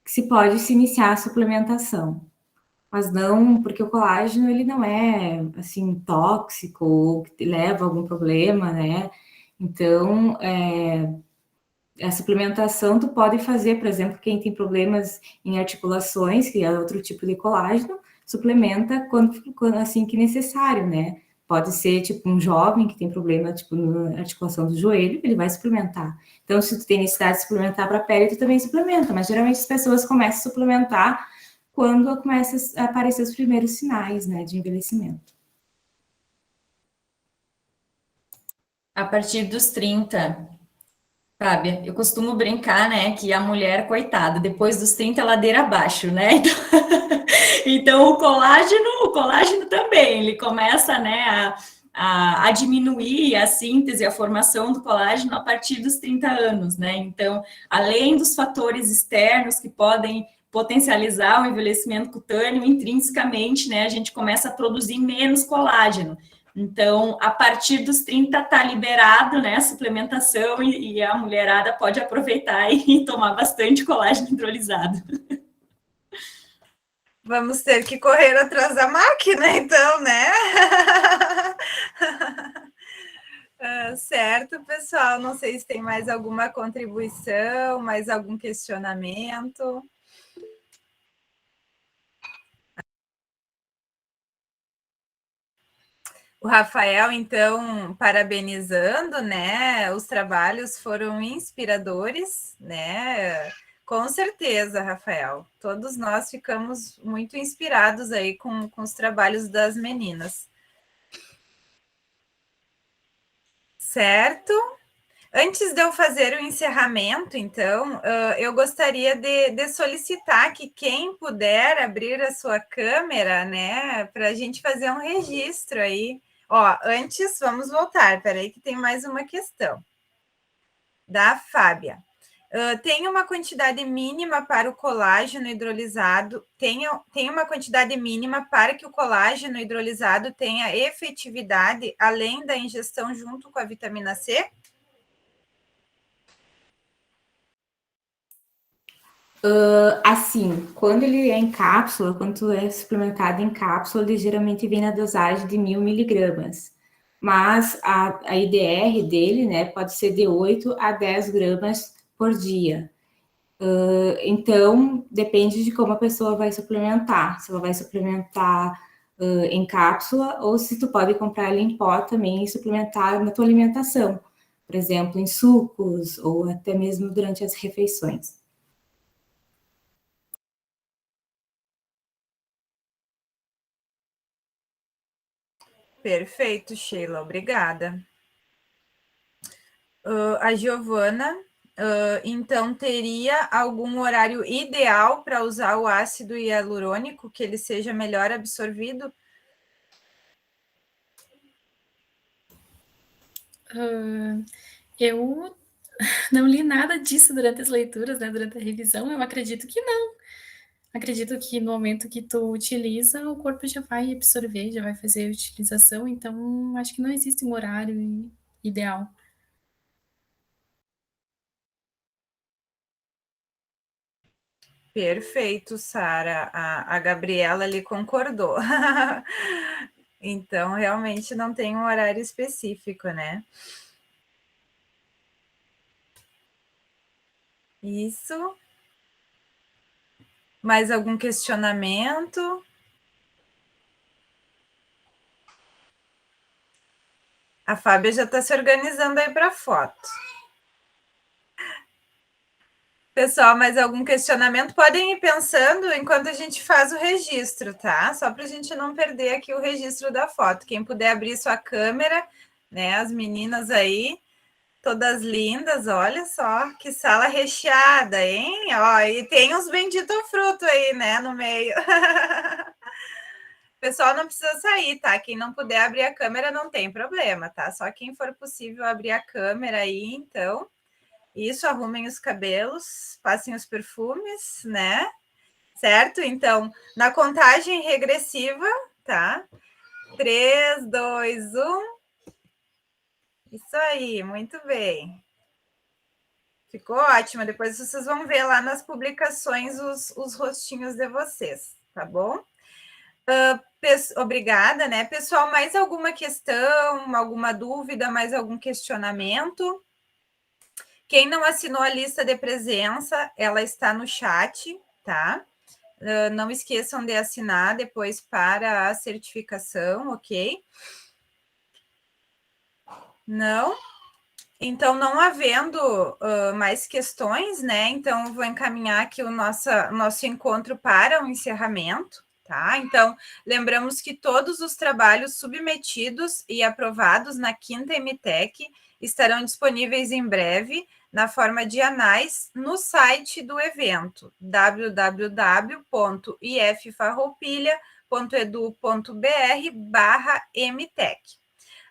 que se pode se iniciar a suplementação. Mas não, porque o colágeno ele não é assim tóxico ou que leva a algum problema, né? Então, a suplementação tu pode fazer, por exemplo, quem tem problemas em articulações, que é outro tipo de colágeno, suplementa quando assim que necessário, né? Pode ser tipo um jovem que tem problema tipo na articulação do joelho, ele vai suplementar. Então, se tu tem necessidade de suplementar para a pele, tu também suplementa, mas geralmente as pessoas começam a suplementar quando começam a aparecer os primeiros sinais, né, de envelhecimento. A partir dos 30, Fábia, eu costumo brincar, né, que a mulher, coitada, depois dos 30 ladeira abaixo, né? Então o colágeno também, ele começa, né, a diminuir a síntese, a formação do colágeno a partir dos 30 anos, né? Então, além dos fatores externos que podem potencializar o envelhecimento cutâneo, intrinsecamente, né, a gente começa a produzir menos colágeno. Então, a partir dos 30 está liberado, né, a suplementação e a mulherada pode aproveitar e tomar bastante colágeno hidrolisado. Vamos ter que correr atrás da máquina, então, né? Certo, pessoal. Não sei se tem mais alguma contribuição, mais algum questionamento. O Rafael, então, parabenizando, né? Os trabalhos foram inspiradores, né? Com certeza, Rafael. Todos nós ficamos muito inspirados aí com os trabalhos das meninas. Certo? Antes de eu fazer o encerramento, então, eu gostaria de solicitar que quem puder abrir a sua câmera, né, para a gente fazer um registro aí. Ó, antes, vamos voltar, peraí que tem mais uma questão. Da Fábia. Tem uma quantidade mínima para o colágeno hidrolisado, tem uma quantidade mínima para que o colágeno hidrolisado tenha efetividade além da ingestão junto com a vitamina C? Assim, quando ele é em cápsula, quando é suplementado em cápsula, ele geralmente vem na dosagem de 1000 miligramas. Mas a IDR dele, né, pode ser de 8 a 10 gramas por dia. Então, depende de como a pessoa vai suplementar. Se ela vai suplementar em cápsula ou se tu pode comprar ele em pó também e suplementar na tua alimentação. Por exemplo, em sucos ou até mesmo durante as refeições. Perfeito, Sheila, obrigada. A Giovana, então, teria algum horário ideal para usar o ácido hialurônico, que ele seja melhor absorvido? Eu não li nada disso durante as leituras, né, durante a revisão, eu acredito que não. Acredito que no momento que tu utiliza, o corpo já vai absorver, já vai fazer a utilização, então acho que não existe um horário ideal. Perfeito, Sara. A Gabriela ali concordou. Então, realmente não tem um horário específico, né? Isso. Mais algum questionamento? A Fábia já está se organizando aí para a foto. Pessoal, mais algum questionamento? Podem ir pensando enquanto a gente faz o registro, tá? Só para a gente não perder aqui o registro da foto. Quem puder abrir sua câmera, né? As meninas aí, todas lindas, olha só, que sala recheada, hein? Ó, e tem uns bendito fruto aí, né, no meio. Pessoal, não precisa sair, tá? Quem não puder abrir a câmera não tem problema, tá? Só quem for possível abrir a câmera aí, então. Isso, arrumem os cabelos, passem os perfumes, né? Certo? Então, na contagem regressiva, tá? 3, 2, 1. Isso aí, muito bem. Ficou ótimo. Depois vocês vão ver lá nas publicações os rostinhos de vocês, tá bom? Obrigada, né? Pessoal, mais alguma questão, alguma dúvida, mais algum questionamento? Quem não assinou a lista de presença, ela está no chat, tá? Não esqueçam de assinar depois para a certificação, ok? Não? Então, não havendo mais questões, né? Então, eu vou encaminhar aqui o nosso encontro para o encerramento, tá? Então, lembramos que todos os trabalhos submetidos e aprovados na 5ª MTEC estarão disponíveis em breve na forma de anais no site do evento, www.iffarroupilha.edu.br/MTEC.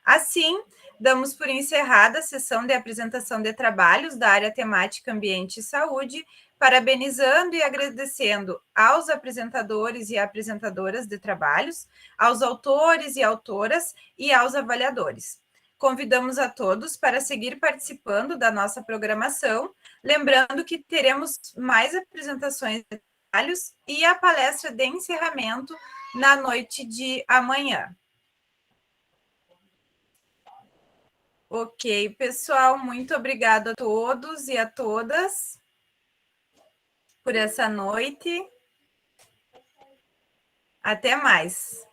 Assim, damos por encerrada a sessão de apresentação de trabalhos da área temática Ambiente e Saúde, parabenizando e agradecendo aos apresentadores e apresentadoras de trabalhos, aos autores e autoras e aos avaliadores. Convidamos a todos para seguir participando da nossa programação, lembrando que teremos mais apresentações de trabalhos e a palestra de encerramento na noite de amanhã. Ok, pessoal, muito obrigada a todos e a todas por essa noite. Até mais.